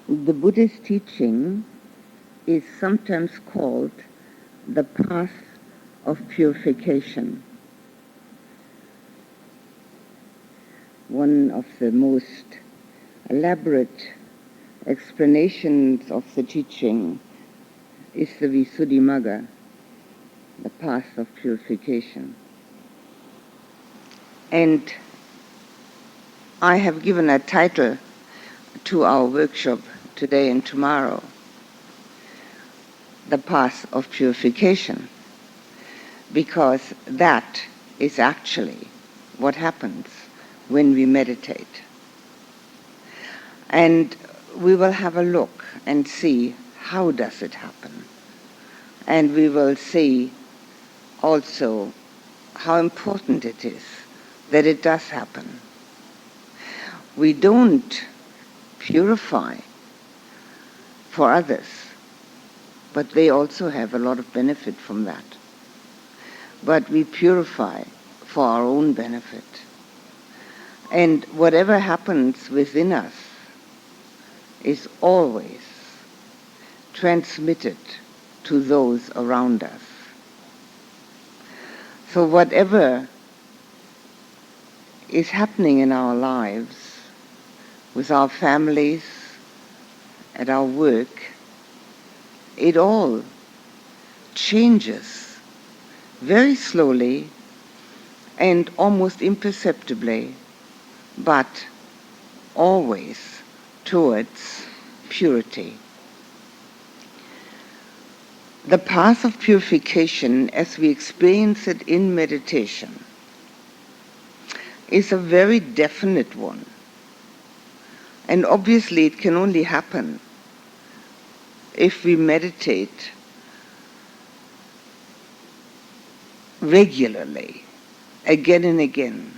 The Buddhist teaching is sometimes called the path of purification. One of the most elaborate explanations of the teaching is the Visuddhimagga, the path of purification. And I have given a title to our workshop today and tomorrow, the path of purification, because that is actually what happens when we meditate. And we will have a look and see how does it happen. And we will see also how important it is that it does happen. We don't purify for others, but they also have a lot of benefit from that. But we purify for our own benefit. And whatever happens within us is always transmitted to those around us. So whatever is happening in our lives, with our families, at our work, it all changes very slowly and almost imperceptibly, but always towards purity. The path of purification, as we experience it in meditation, is a very definite one. And obviously it can only happen if we meditate regularly, again and again.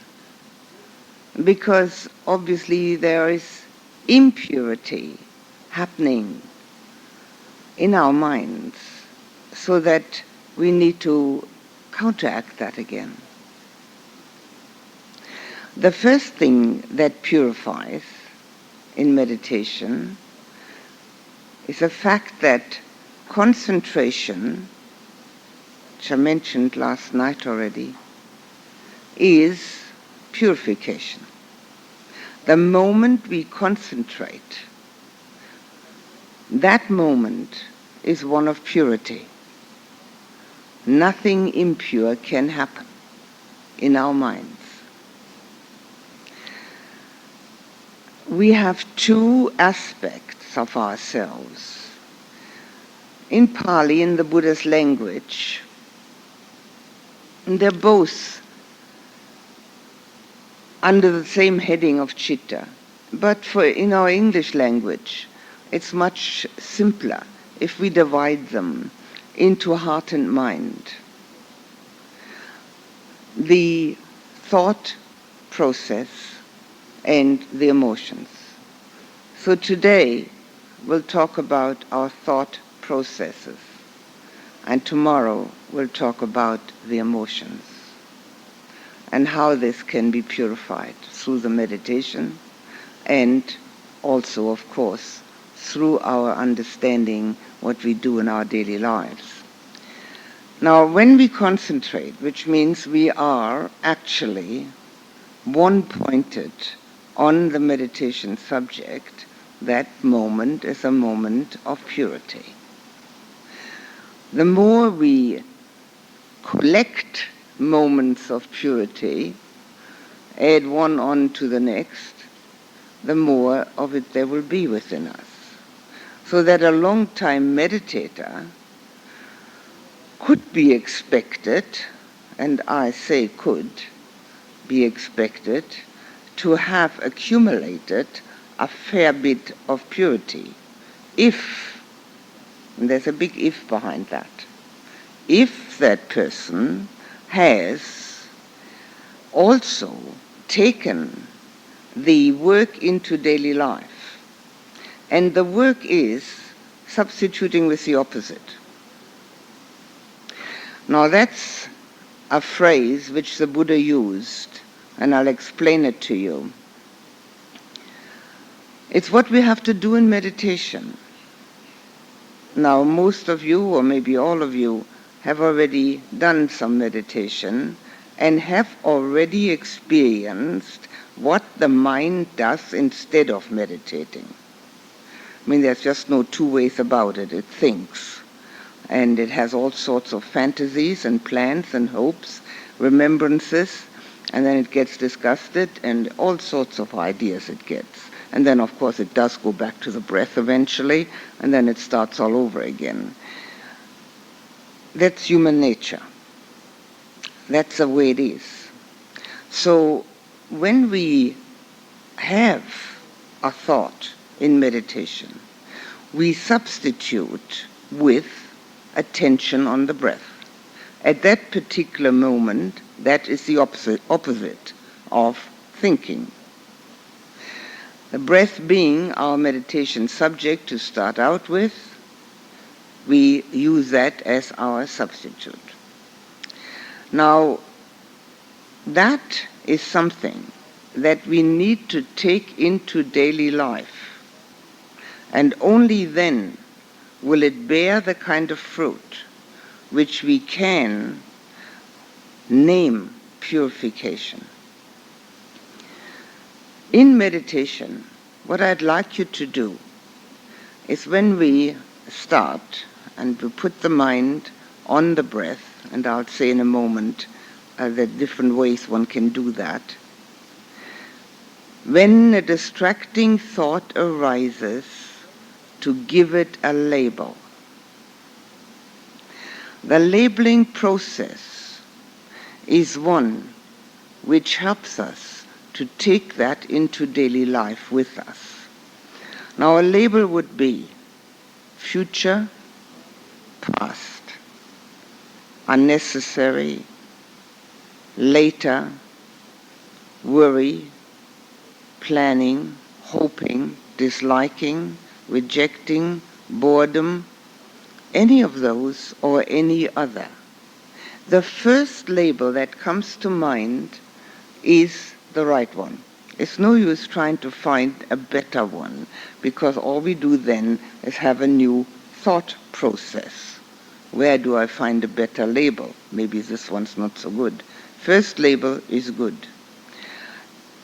Because obviously there is impurity happening in our minds, so that we need to counteract that again. The first thing that purifies in meditation is the fact that concentration, which I mentioned last night already, is purification. The moment we concentrate, that moment is one of purity. Nothing impure can happen in our minds. We have two aspects of ourselves. In Pali, in the Buddha's language, they're both under the same heading of citta. But in our English language, it's much simpler if we divide them into heart and mind. The thought process and the emotions. So today we'll talk about our thought processes, and tomorrow we'll talk about the emotions and how this can be purified through the meditation and also, of course, through our understanding what we do in our daily lives. Now, when we concentrate, which means we are actually one-pointed on the meditation subject, that moment is a moment of purity. The more we collect moments of purity, add one on to the next, the more of it there will be within us. So that a long-time meditator could be expected, and I say could be expected, to have accumulated a fair bit of purity. If, and there's a big if behind that, if that person has also taken the work into daily life. And the work is substituting with the opposite. Now that's a phrase which the Buddha used, and I'll explain it to you. It's what we have to do in meditation. Now, most of you, or maybe all of you, have already done some meditation and have already experienced what the mind does instead of meditating. I mean, there's just no two ways about it. It thinks. And it has all sorts of fantasies and plans and hopes, remembrances, and then it gets disgusted and all sorts of ideas it gets. And then, of course, it does go back to the breath eventually, and then it starts all over again. That's human nature. That's the way it is. So when we have a thought in meditation, we substitute with attention on the breath. At that particular moment, that is the opposite of thinking. The breath being our meditation subject to start out with, we use that as our substitute. Now, that is something that we need to take into daily life, and only then will it bear the kind of fruit which we can name purification. In meditation, what I'd like you to do is when we start and we put the mind on the breath, and I'll say in a moment the different ways one can do that. When a distracting thought arises, to give it a label. The labeling process is one which helps us to take that into daily life with us. Now, a label would be future, past, unnecessary, later, worry, planning, hoping, disliking, rejecting, boredom, any of those or any other. The first label that comes to mind is the right one. It's no use trying to find a better one, because all we do then is have a new thought process. Where do I find a better label? Maybe this one's not so good. First label is good.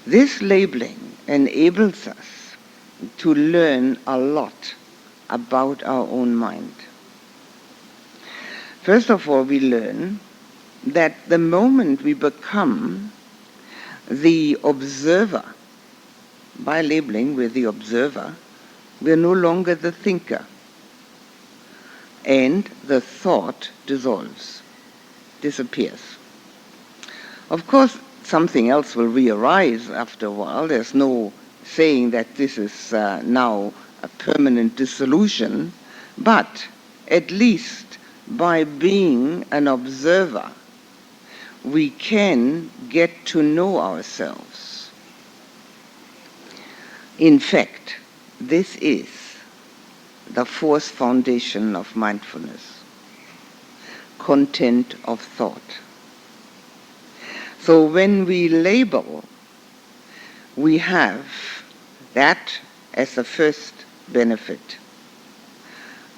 This labeling enables us to learn a lot about our own mind. First of all, we learn that the moment we become the observer, by labeling we're the observer, we're no longer the thinker. And the thought dissolves, disappears. Of course, something else will re-arise after a while. There's no saying that this is now a permanent dissolution, but at least by being an observer, we can get to know ourselves. In fact, this is the fourth foundation of mindfulness, content of thought. So when we label, we have that as the first benefit.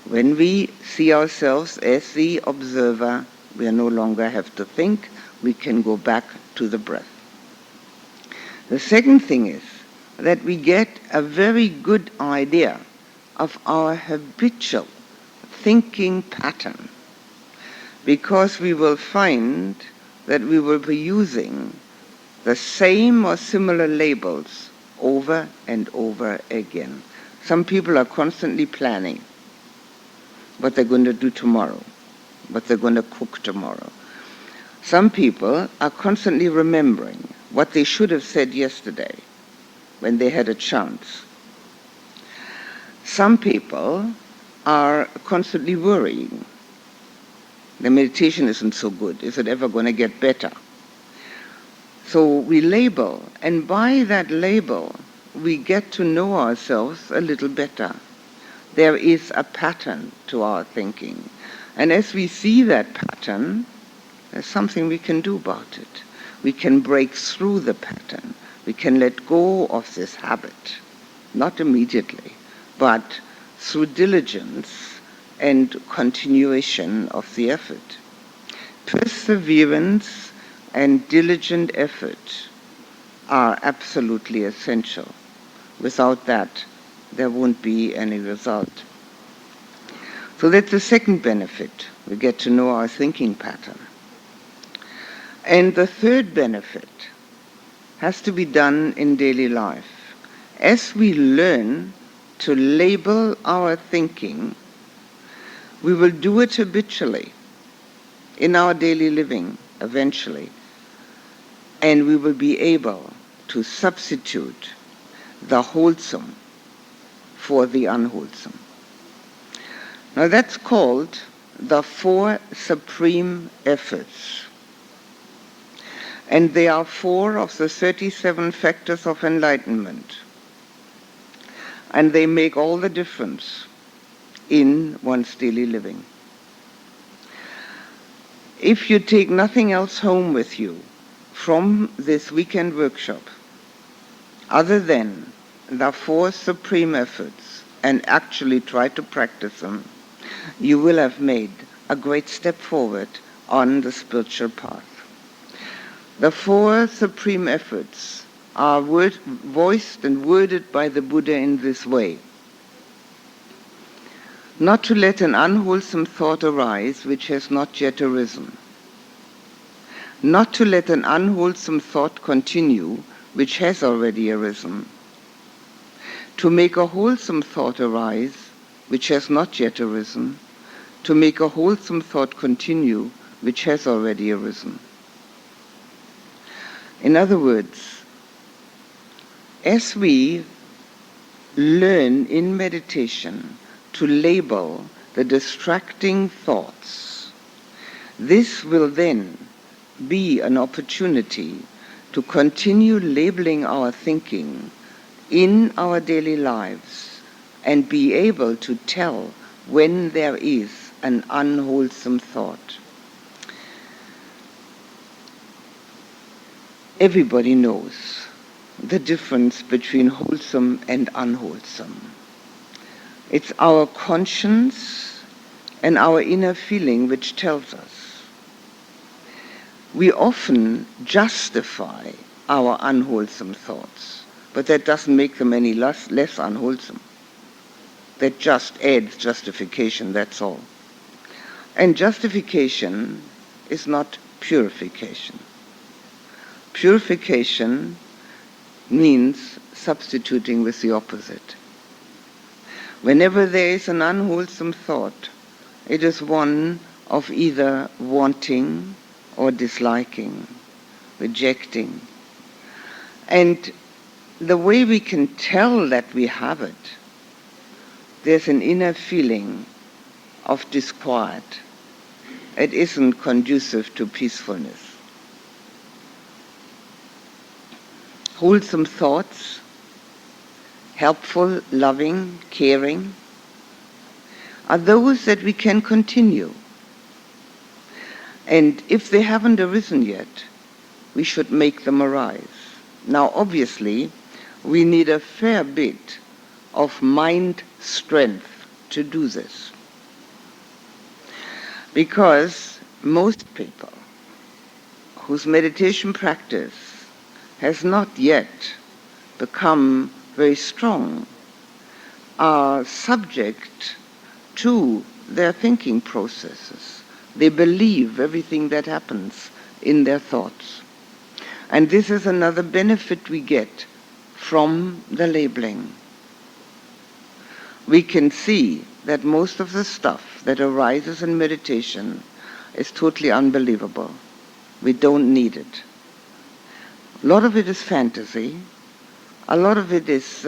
When we see ourselves as the observer, we no longer have to think, we can go back to the breath. The second thing is that we get a very good idea of our habitual thinking pattern, because we will find that we will be using the same or similar labels over and over again. Some people are constantly planning what they're going to do tomorrow, what they're going to cook tomorrow. Some people are constantly remembering what they should have said yesterday when they had a chance. Some people are constantly worrying. The meditation isn't so good. Is it ever going to get better? So we label, and by that label, we get to know ourselves a little better. There is a pattern to our thinking. And as we see that pattern, there's something we can do about it. We can break through the pattern. We can let go of this habit. not immediately, but through diligence and continuation of the effort. Perseverance and diligent effort are absolutely essential. Without that, there won't be any result. So that's the second benefit. We get to know our thinking pattern. And the third benefit has to be done in daily life. As we learn to label our thinking, we will do it habitually in our daily living eventually, and we will be able to substitute the wholesome for the unwholesome. Now that's called the 4 supreme efforts. And they are 4 of the 37 factors of enlightenment. And they make all the difference in one's daily living. If you take nothing else home with you from this weekend workshop, other than the 4 supreme efforts, and actually try to practice them, you will have made a great step forward on the spiritual path. The 4 supreme efforts are voiced and worded by the Buddha in this way. Not to let an unwholesome thought arise which has not yet arisen. Not to let an unwholesome thought continue which has already arisen. To make a wholesome thought arise which has not yet arisen. To make a wholesome thought continue which has already arisen. In other words, as we learn in meditation to label the distracting thoughts, this will then be an opportunity to continue labeling our thinking in our daily lives and be able to tell when there is an unwholesome thought. Everybody knows the difference between wholesome and unwholesome. It's our conscience and our inner feeling which tells us. We often justify our unwholesome thoughts, but that doesn't make them any less unwholesome. That just adds justification, that's all. And justification is not purification. Purification means substituting with the opposite. Whenever there is an unwholesome thought, it is one of either wanting or disliking, rejecting. And the way we can tell that we have it, there's an inner feeling of disquiet. It isn't conducive to peacefulness. Wholesome thoughts, helpful, loving, caring, are those that we can continue. And if they haven't arisen yet, we should make them arise. Now, obviously, we need a fair bit of mind strength to do this. Because most people whose meditation practice has not yet become very strong are subject to their thinking processes. They believe everything that happens in their thoughts. And this is another benefit we get from the labeling. We can see that most of the stuff that arises in meditation is totally unbelievable. We don't need it. A lot of it is fantasy. A lot of it is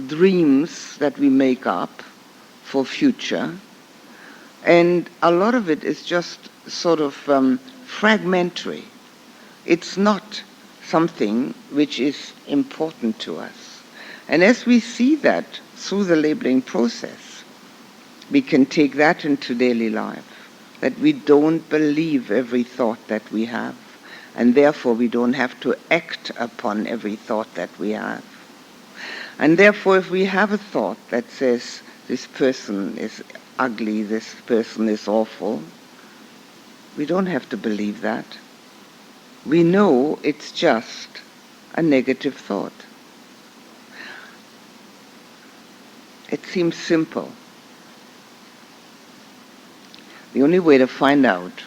dreams that we make up for future. And a lot of it is just sort of fragmentary. It's not something which is important to us. And as we see that through the labeling process, we can take that into daily life, that we don't believe every thought that we have, and therefore we don't have to act upon every thought that we have. And therefore, if we have a thought that says, this person is ugly, this person is awful, we don't have to believe that. We know it's just a negative thought. It seems simple. The only way to find out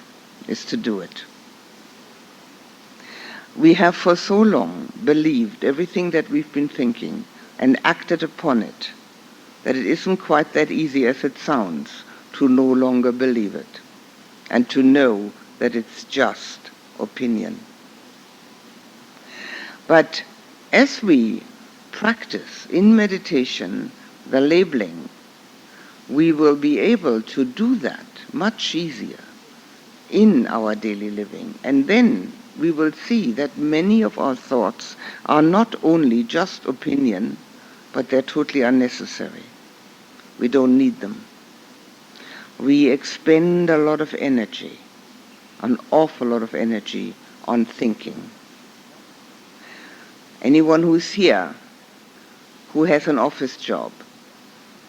is to do it. We have for so long believed everything that we've been thinking and acted upon it that it isn't quite that easy as it sounds to no longer believe it and to know that it's just opinion. But as we practice in meditation the labeling, we will be able to do that much easier in our daily living. And then we will see that many of our thoughts are not only just opinion, but they're totally unnecessary. We don't need them. We expend a lot of energy, an awful lot of energy, on thinking. Anyone who's here, who has an office job,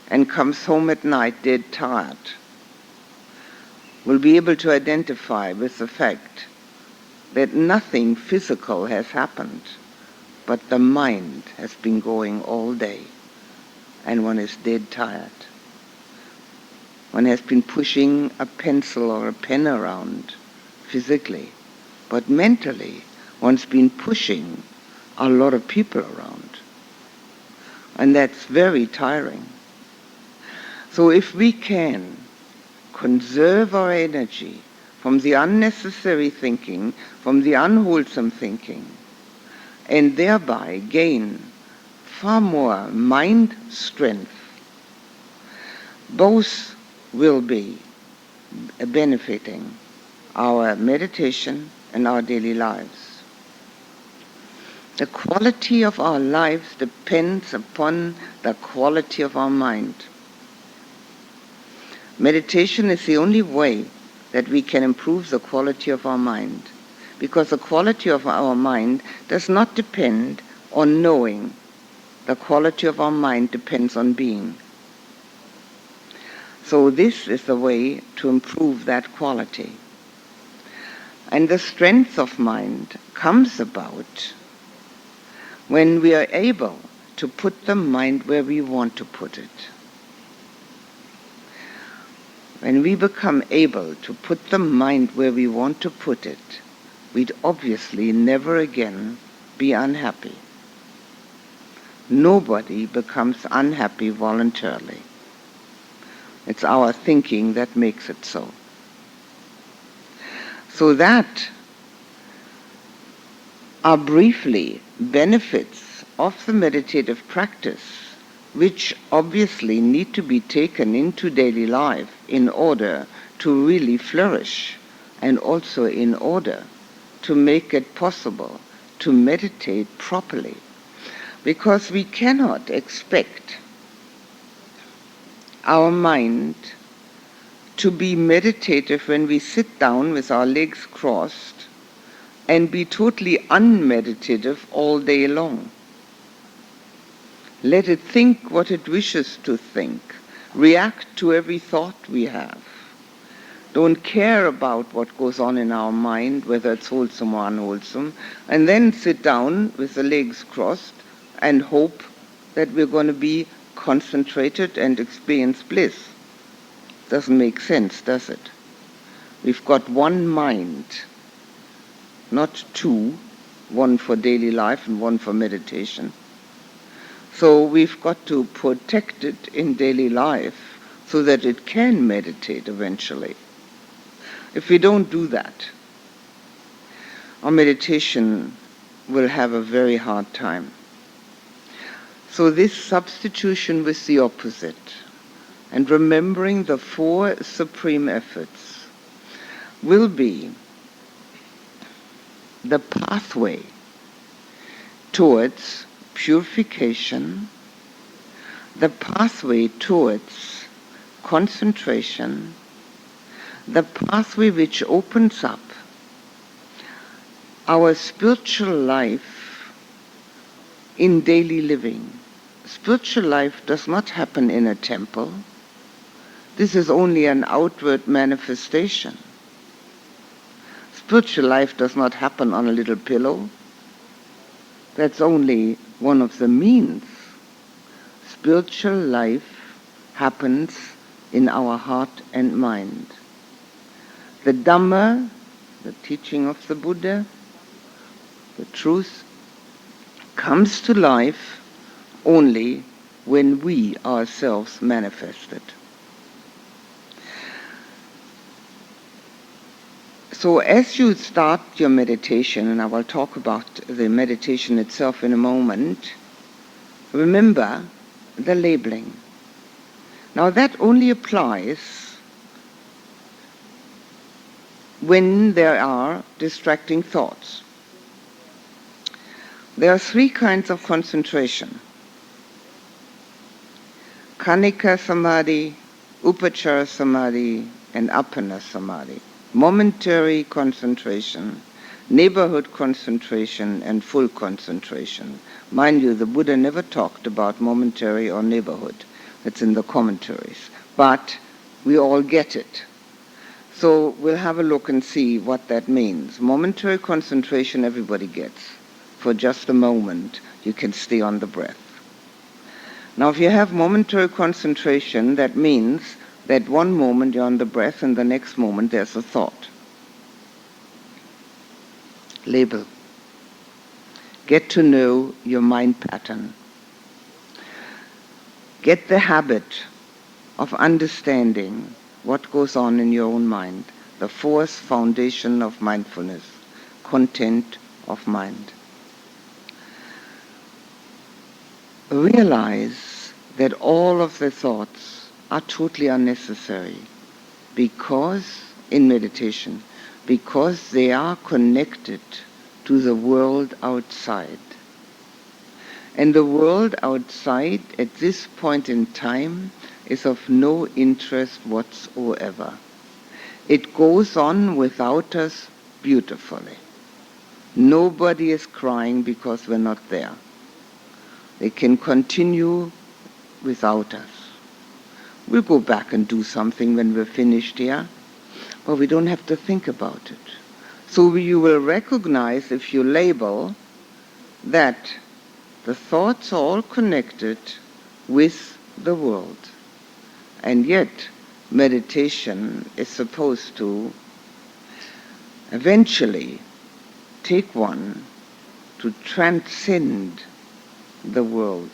and comes home at night dead tired, will be able to identify with the fact that nothing physical has happened, but the mind has been going all day, and one is dead tired. One has been pushing a pencil or a pen around physically, but mentally one's been pushing a lot of people around. And that's very tiring. So if we can conserve our energy from the unnecessary thinking, from the unwholesome thinking, and thereby gain far more mind strength, both will be benefiting our meditation and our daily lives. The quality of our lives depends upon the quality of our mind. Meditation is the only way that we can improve the quality of our mind, because the quality of our mind does not depend on knowing. The quality of our mind depends on being. So this is the way to improve that quality. And the strength of mind comes about when we are able to put the mind where we want to put it. When we become able to put the mind where we want to put it, we'd obviously never again be unhappy. Nobody becomes unhappy voluntarily. It's our thinking that makes it so. So that are briefly benefits of the meditative practice, which obviously need to be taken into daily life in order to really flourish, and also in order to make it possible to meditate properly. Because we cannot expect our mind to be meditative when we sit down with our legs crossed and be totally unmeditative all day long. Let it think what it wishes to think. React to every thought we have. Don't care about what goes on in our mind, whether it's wholesome or unwholesome, and then sit down with the legs crossed and hope that we're going to be concentrated and experience bliss. Doesn't make sense, does it? We've got one mind, not two, one for daily life and one for meditation. So we've got to protect it in daily life so that it can meditate eventually. If we don't do that, our meditation will have a very hard time. So this substitution with the opposite, and remembering the four supreme efforts, will be the pathway towards purification, the pathway towards concentration, the pathway which opens up our spiritual life in daily living, Spiritual life does not happen in a temple. This is only an outward manifestation. Spiritual life does not happen on a little pillow. That's only one of the means. Spiritual life happens in our heart and mind. The Dhamma, the teaching of the Buddha, the truth, comes to life only when we ourselves manifest it. So as you start your meditation, and I will talk about the meditation itself in a moment, remember the labeling. Now that only applies when there are distracting thoughts. There are three kinds of concentration: Khanika Samadhi, Upachara Samadhi, and Appana Samadhi. Momentary concentration, neighborhood concentration, and full concentration. Mind you, the Buddha never talked about momentary or neighborhood. It's in the commentaries. But we all get it. So we'll have a look and see what that means. Momentary concentration everybody gets. For just a moment, you can stay on the breath. Now, if you have momentary concentration, that means that one moment you're on the breath and the next moment there's a thought. Label. Get to know your mind pattern. Get the habit of understanding what goes on in your own mind. The fourth foundation of mindfulness, content of mind. Realize that all of the thoughts are totally unnecessary because, in meditation, because they are connected to the world outside. And the world outside at this point in time is of no interest whatsoever. It goes on without us beautifully. Nobody is crying because we're not there. They can continue without us. We'll go back and do something when we're finished here, but we don't have to think about it. So you will recognize, if you label, that the thoughts are all connected with the world. And yet, meditation is supposed to eventually take one to transcend the world.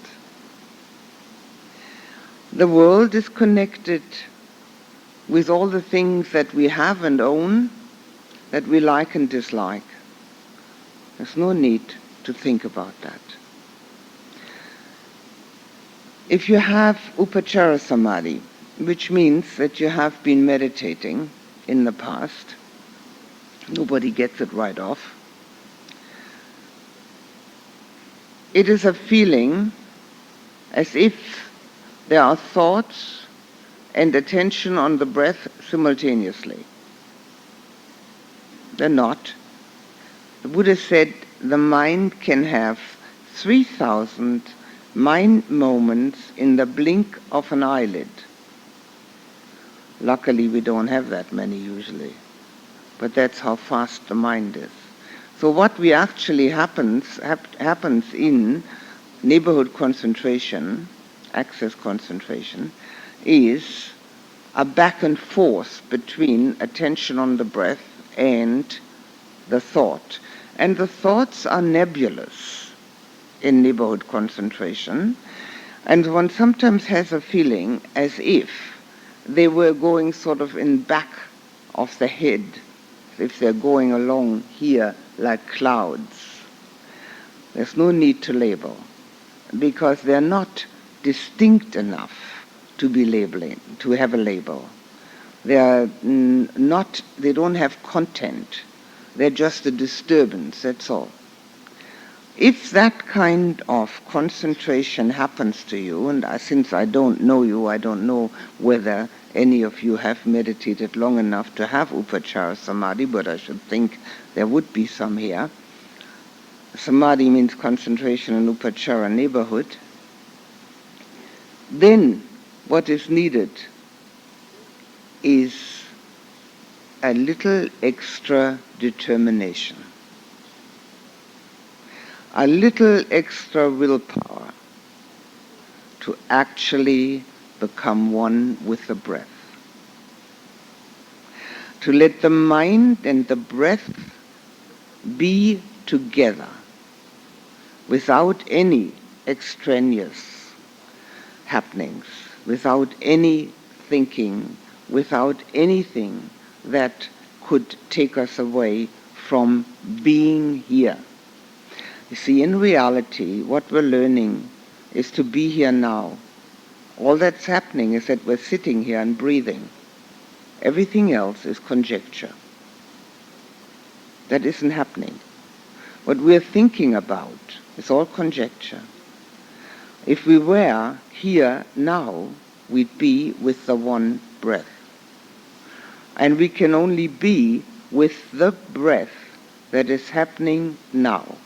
The world is connected with all the things that we have and own, that we like and dislike. There's no need to think about that. If you have Upachara Samadhi, which means that you have been meditating in the past, nobody gets it right off. It is a feeling as if there are thoughts and attention on the breath simultaneously. They're not. The Buddha said the mind can have 3,000 mind moments in the blink of an eyelid. Luckily, we don't have that many usually, but that's how fast the mind is. So what we actually happens in neighborhood concentration, access concentration, is a back and forth between attention on the breath and the thought. And the thoughts are nebulous in neighborhood concentration, and one sometimes has a feeling as if they were going sort of in back of the head, if they're going along here like clouds. There's no need to label, because they're not distinct enough to be labeling, to have a label. They don't have content. They're just a disturbance, that's all. If that kind of concentration happens to you, and since I don't know you, I don't know whether any of you have meditated long enough to have Upachara Samadhi, but I should think there would be some here. Samadhi means concentration, and Upachara, neighborhood. Then what is needed is a little extra determination, a little extra willpower to actually become one with the breath. To let the mind and the breath be together without any extraneous happenings, without any thinking, without anything that could take us away from being here. You see, in reality, what we're learning is to be here now. All that's happening is that we're sitting here and breathing. Everything else is conjecture. That isn't happening. What we're thinking about is all conjecture. If we were here now, we'd be with the one breath. And we can only be with the breath that is happening now.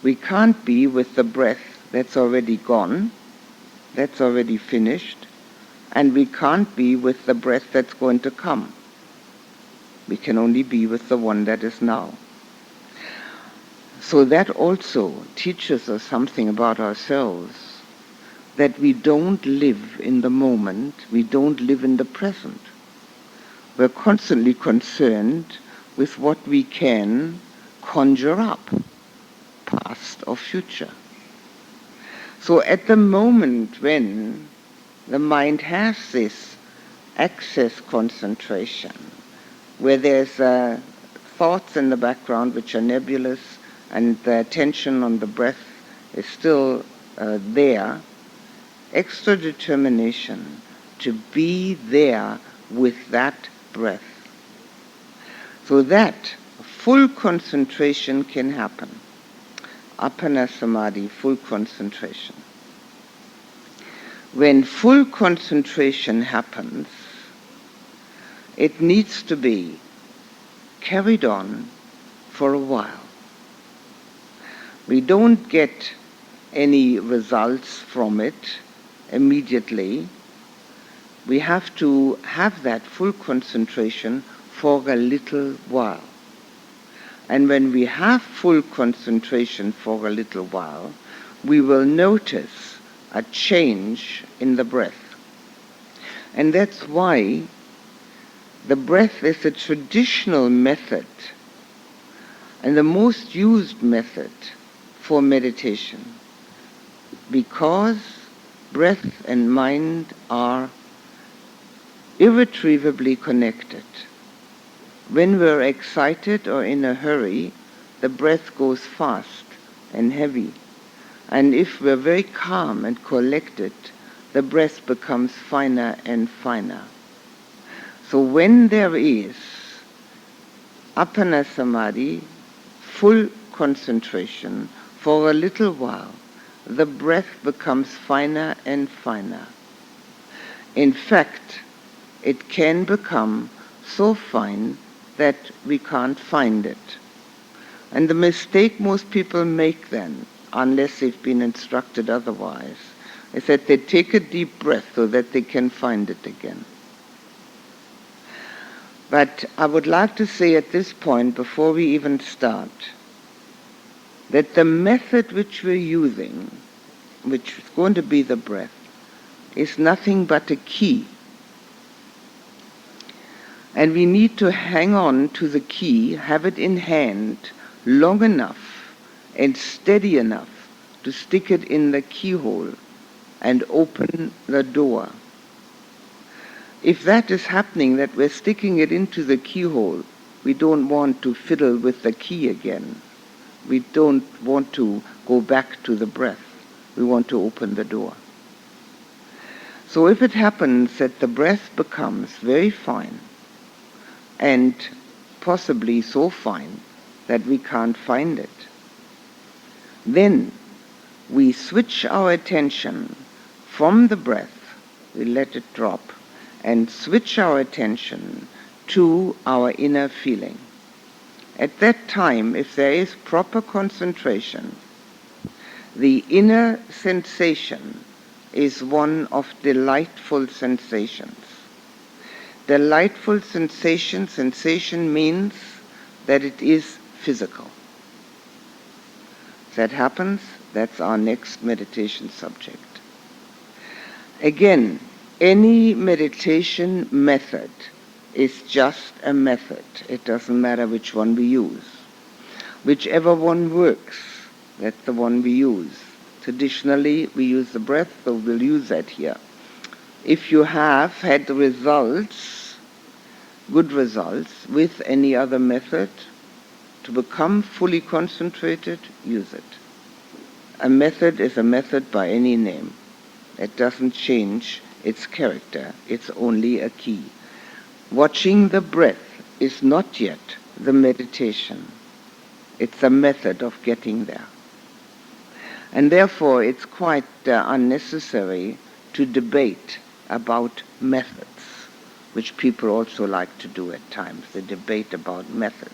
We can't be with the breath that's already gone, that's already finished, and we can't be with the breath that's going to come. We can only be with the one that is now. So that also teaches us something about ourselves, that we don't live in the moment, we don't live in the present. We're constantly concerned with what we can conjure up, past or future. So at the moment when the mind has this access concentration, where there's thoughts in the background which are nebulous and the attention on the breath is still there, extra determination to be there with that breath. So that full concentration can happen. Apana Samadhi, full concentration. When full concentration happens, it needs to be carried on for a while. We don't get any results from it immediately. We have to have that full concentration for a little while. And when we have full concentration for a little while, we will notice a change in the breath. And that's why the breath is a traditional method and the most used method for meditation, because breath and mind are irretrievably connected. When we're excited or in a hurry, the breath goes fast and heavy. And if we're very calm and collected, the breath becomes finer and finer. So when there is apana samadhi, full concentration, for a little while, the breath becomes finer and finer. In fact, it can become so fine that we can't find it. And the mistake most people make then, unless they've been instructed otherwise, is that they take a deep breath so that they can find it again. But I would like to say at this point, before we even start, that the method which we're using, which is going to be the breath, is nothing but a key. And we need to hang on to the key, have it in hand long enough and steady enough to stick it in the keyhole and open the door. If that is happening, that we're sticking it into the keyhole, we don't want to fiddle with the key again. We don't want to go back to the breath. We want to open the door. So if it happens that the breath becomes very fine, and possibly so fine that we can't find it, then we switch our attention from the breath, we let it drop, and switch our attention to our inner feeling. At that time, if there is proper concentration, the inner sensation is one of delightful sensations. Delightful sensation means that it is physical. That happens, that's our next meditation subject. Again, any meditation method is just a method. It doesn't matter which one we use. Whichever one works, that's the one we use. Traditionally, we use the breath, so we'll use that here. If you have had results, good results, with any other method, to become fully concentrated, use it. A method is a method by any name. It doesn't change its character. It's only a key. Watching the breath is not yet the meditation. It's a method of getting there. And therefore, it's quite unnecessary to debate about methods, which people also like to do at times. They debate about methods.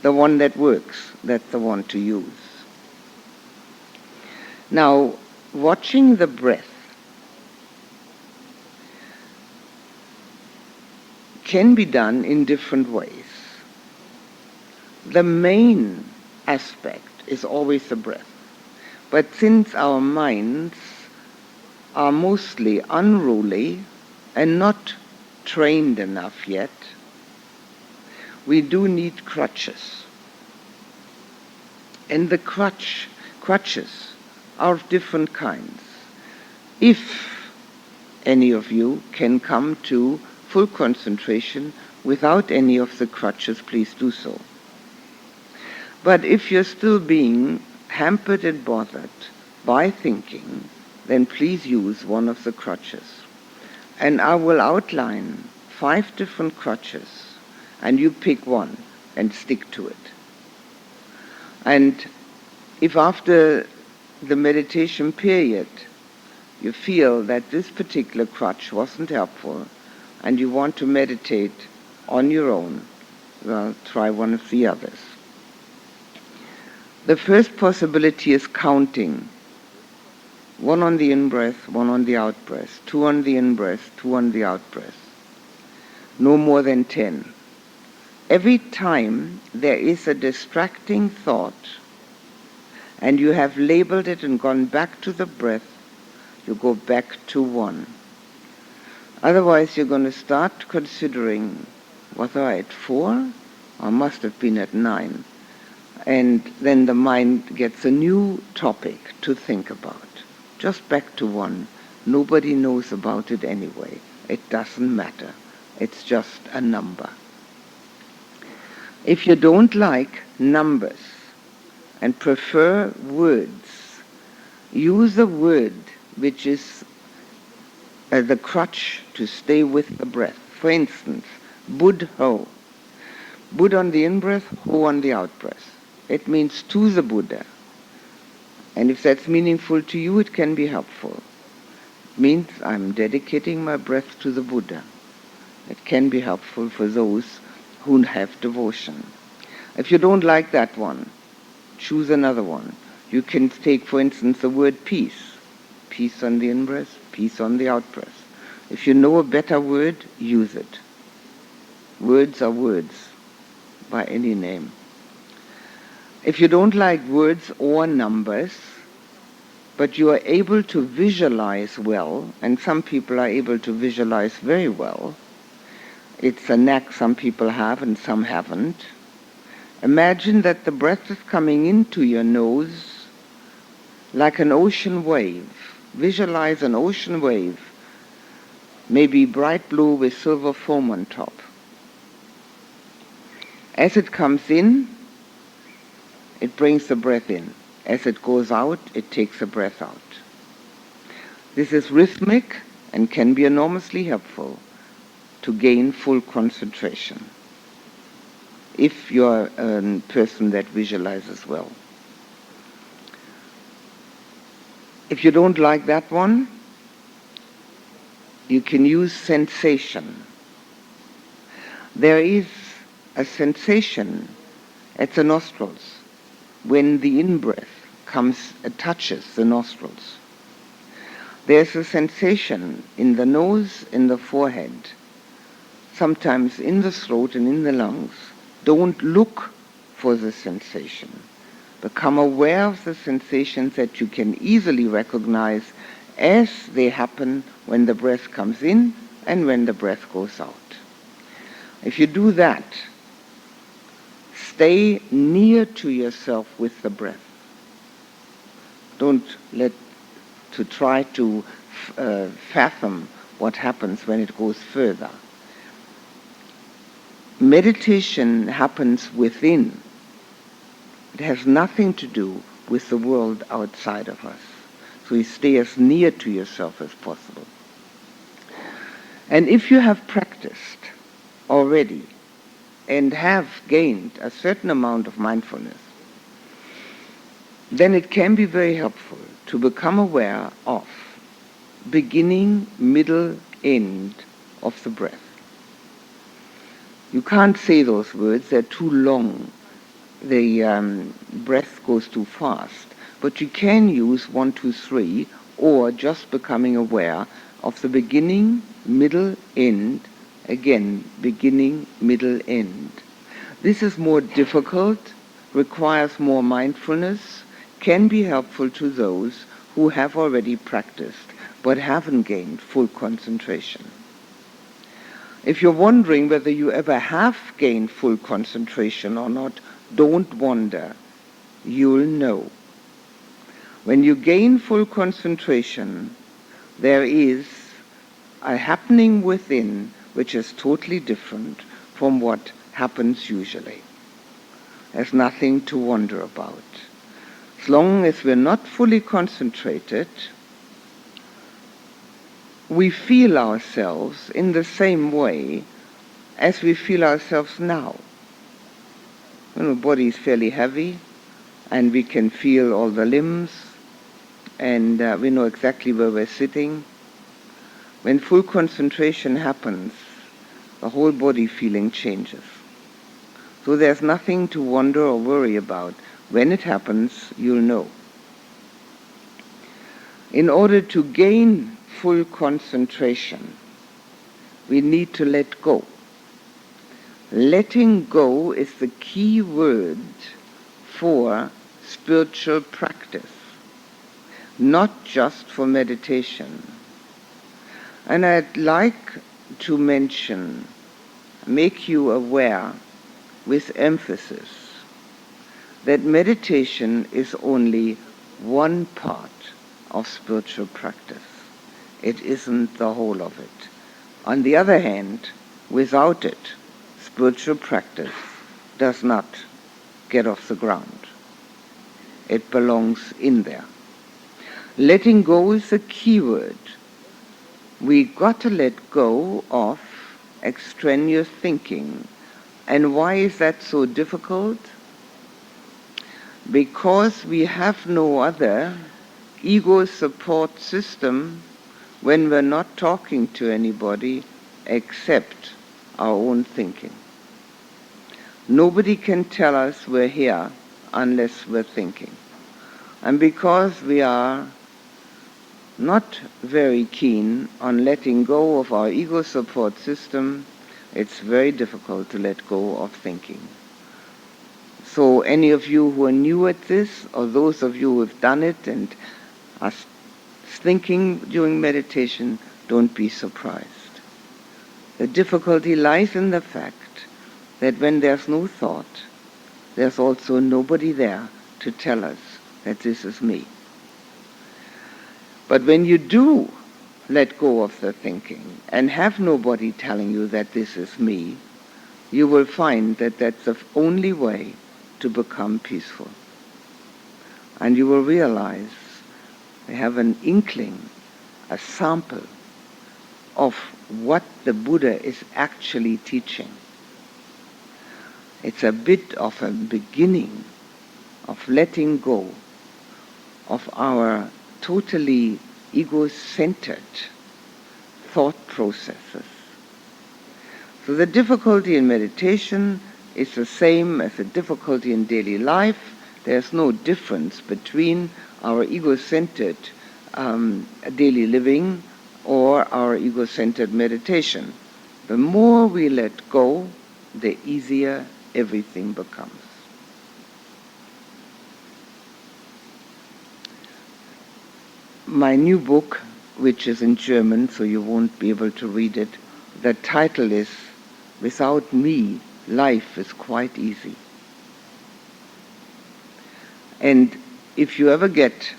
The one that works, that's the one to use. Now, watching the breath can be done in different ways. The main aspect is always the breath. But since our minds are mostly unruly and not trained enough yet, we do need crutches. And the crutches are of different kinds. If any of you can come to full concentration without any of the crutches, please do so. But if you're still being hampered and bothered by thinking, then please use one of the crutches. And I will outline 5 different crutches, and you pick one and stick to it. And if after the meditation period you feel that this particular crutch wasn't helpful and you want to meditate on your own, well, try one of the others. The first possibility is counting. 1 on the in-breath, 1 on the out-breath, 2 on the in-breath, 2 on the out-breath. No more than 10. Every time there is a distracting thought and you have labeled it and gone back to the breath, you go back to 1. Otherwise you're going to start considering, was I at 4? I must have been at 9. And then the mind gets a new topic to think about. Just back to 1. Nobody knows about it anyway. It doesn't matter. It's just a number. If you don't like numbers and prefer words, use a word which is the crutch to stay with the breath. For instance, Bud-ho. Bud on the in-breath, ho on the out-breath. It means to the Buddha. And if that's meaningful to you, it can be helpful. It means I'm dedicating my breath to the Buddha. It can be helpful for those who have devotion. If you don't like that one, choose another one. You can take, for instance, the word peace. Peace on the in-breath, peace on the out-breath. If you know a better word, use it. Words are words by any name. If you don't like words or numbers, but you are able to visualize well, and some people are able to visualize very well, it's a knack some people have and some haven't. Imagine that the breath is coming into your nose like an ocean wave. Visualize an ocean wave, maybe bright blue with silver foam on top. As it comes in, it brings the breath in. As it goes out, it takes the breath out. This is rhythmic and can be enormously helpful to gain full concentration, if you're a person that visualizes well. If you don't like that one, you can use sensation. There is a sensation at the nostrils when the in-breath touches the nostrils. There's a sensation in the nose, in the forehead, sometimes in the throat and in the lungs. Don't look for the sensation. Become aware of the sensations that you can easily recognize as they happen when the breath comes in and when the breath goes out. If you do that, stay near to yourself with the breath. Don't try to fathom what happens when it goes further. Meditation happens within. It has nothing to do with the world outside of us. So you stay as near to yourself as possible. And if you have practiced already and have gained a certain amount of mindfulness, then it can be very helpful to become aware of beginning, middle, end of the breath. You can't say those words, they're too long. The breath goes too fast. But you can use 1, 2, 3, or just becoming aware of the beginning, middle, end, again, beginning, middle, end. This is more difficult, requires more mindfulness, can be helpful to those who have already practiced but haven't gained full concentration. If you're wondering whether you ever have gained full concentration or not, don't wonder. You'll know. When you gain full concentration, there is a happening within which is totally different from what happens usually. There's nothing to wonder about. As long as we're not fully concentrated, we feel ourselves in the same way as we feel ourselves now. When the body is fairly heavy and we can feel all the limbs and we know exactly where we're sitting. When full concentration happens, the whole body feeling changes. So there's nothing to wonder or worry about. When it happens, you'll know. In order to gain full concentration, we need to let go. Letting go is the key word for spiritual practice, not just for meditation. And I'd like to make you aware with emphasis that meditation is only one part of spiritual practice. It isn't the whole of it. On the other hand, without it, spiritual practice does not get off the ground. It belongs in there. Letting go is the key word. We got to let go of extraneous thinking. And why is that so difficult? Because we have no other ego support system when we're not talking to anybody except our own thinking. Nobody can tell us we're here unless we're thinking. And because we are not very keen on letting go of our ego support system, it's very difficult to let go of thinking. So any of you who are new at this, or those of you who have done it and are thinking during meditation, don't be surprised. The difficulty lies in the fact that when there's no thought, there's also nobody there to tell us that this is me. But when you do let go of the thinking and have nobody telling you that this is me, you will find that that's the only way to become peaceful. And you will realize they have an inkling, a sample of what the Buddha is actually teaching. It's a bit of a beginning of letting go of our totally ego-centered thought processes. So the difficulty in meditation is the same as the difficulty in daily life. There's no difference between our ego-centered daily living or our ego-centered meditation. The more we let go, the easier everything becomes. My new book, which is in German, so you won't be able to read it, the title is "Without Me, Life is Quite Easy." And if you ever get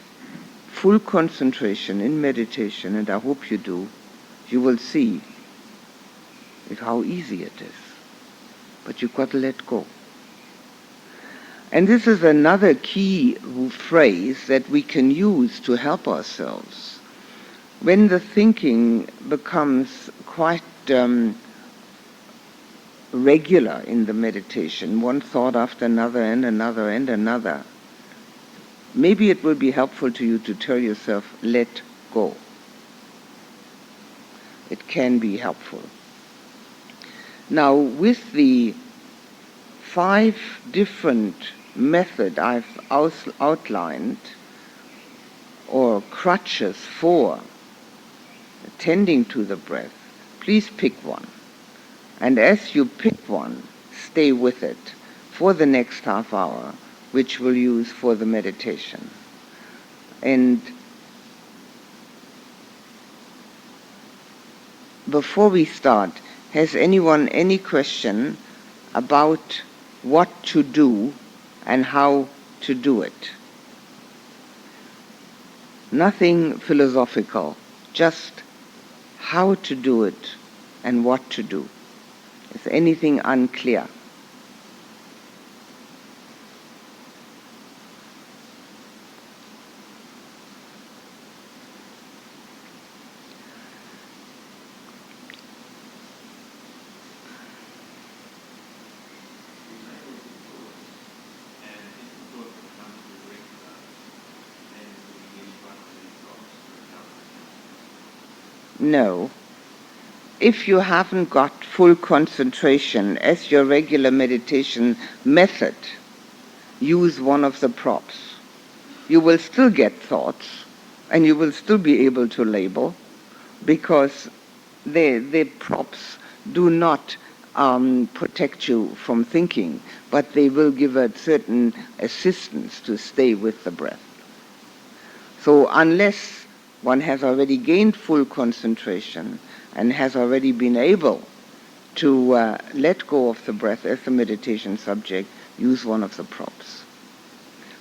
full concentration in meditation, and I hope you do, you will see how easy it is. But you've got to let go. And this is another key phrase that we can use to help ourselves. When the thinking becomes quite regular in the meditation, one thought after another and another and another, maybe it will be helpful to you to tell yourself, let go. It can be helpful. Now, with the 5 different methods I've outlined, or crutches for attending to the breath, please pick one. And as you pick one, stay with it for the next half hour, which we'll use for the meditation. And before we start, has anyone any question about what to do and how to do it? Nothing philosophical, just how to do it and what to do. Is anything unclear? No. If you haven't got full concentration as your regular meditation method, use one of the props. You will still get thoughts and you will still be able to label, because the props do not protect you from thinking, but they will give a certain assistance to stay with the breath. So unless one has already gained full concentration and has already been able to let go of the breath as the meditation subject, use one of the props.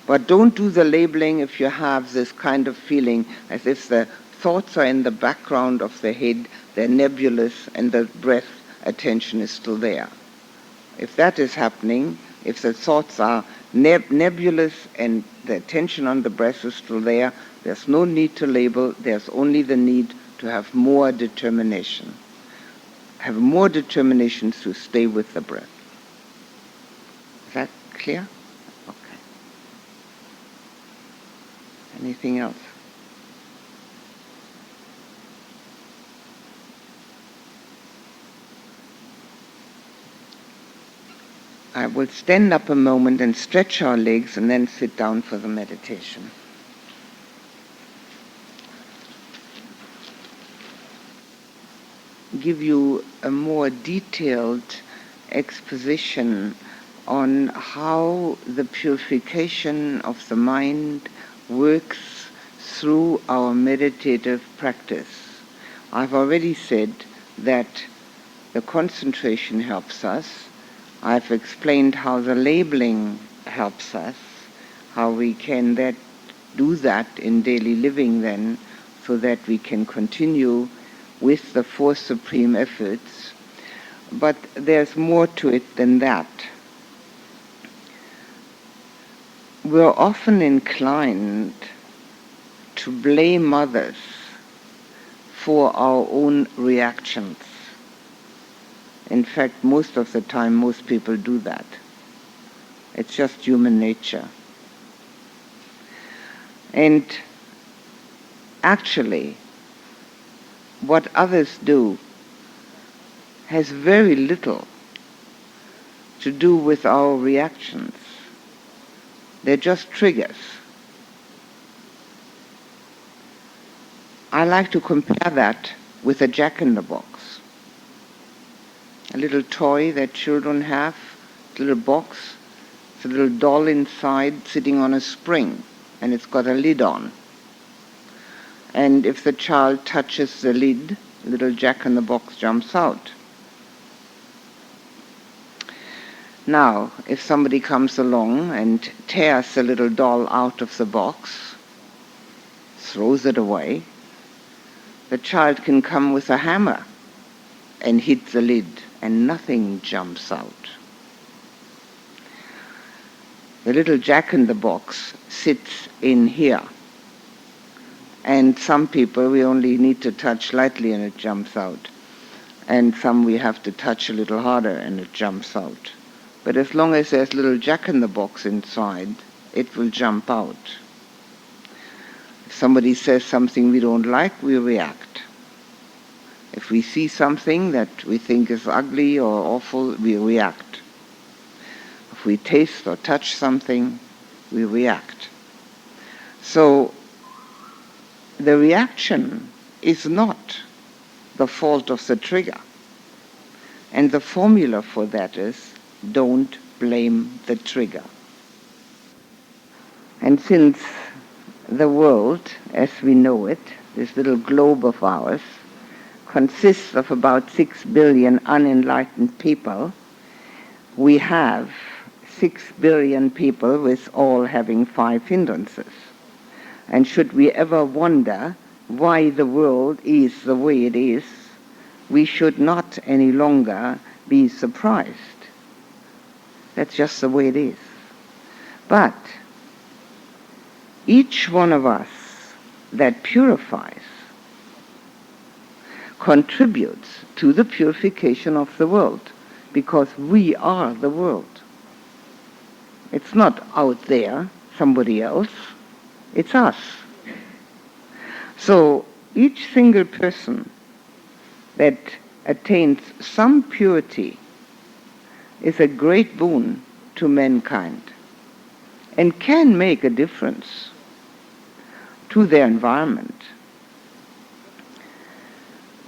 But don't do the labeling if you have this kind of feeling as if the thoughts are in the background of the head, they're nebulous, and the breath attention is still there. If that is happening, if the thoughts are nebulous and the attention on the breath is still there, there's no need to label, there's only the need to have more determination. Have more determination to stay with the breath. Is that clear? Okay. Anything else? I will stand up a moment and stretch our legs and then sit down for the meditation. Give you a more detailed exposition on how the purification of the mind works through our meditative practice. I've already said that the concentration helps us. I've explained how the labeling helps us, how we can do that in daily living then, so that we can continue with the 4 supreme efforts. But there's more to it than that. We're often inclined to blame others for our own reactions. In fact, most of the time, most people do that. It's just human nature. And actually, what others do has very little to do with our reactions. They're just triggers. I like to compare that with a jack-in-the-box. A little toy that children have, a little box, it's a little doll inside sitting on a spring, and it's got a lid on. And if the child touches the lid, the little jack-in-the-box jumps out. Now, if somebody comes along and tears the little doll out of the box, throws it away, the child can come with a hammer and hit the lid, and nothing jumps out. The little jack-in-the-box sits in here. And some people we only need to touch lightly and it jumps out. And some we have to touch a little harder and it jumps out. But as long as there's a little jack-in-the-box inside, it will jump out. If somebody says something we don't like, we react. If we see something that we think is ugly or awful, we react. If we taste or touch something, we react. So the reaction is not the fault of the trigger. And the formula for that is, don't blame the trigger. And since the world, as we know it, this little globe of ours, consists of about 6 billion unenlightened people, we have 6 billion people with all having 5 hindrances. And should we ever wonder why the world is the way it is, we should not any longer be surprised. That's just the way it is. But each one of us that purifies contributes to the purification of the world, because we are the world. It's not out there, somebody else. It's us. So each single person that attains some purity is a great boon to mankind and can make a difference to their environment.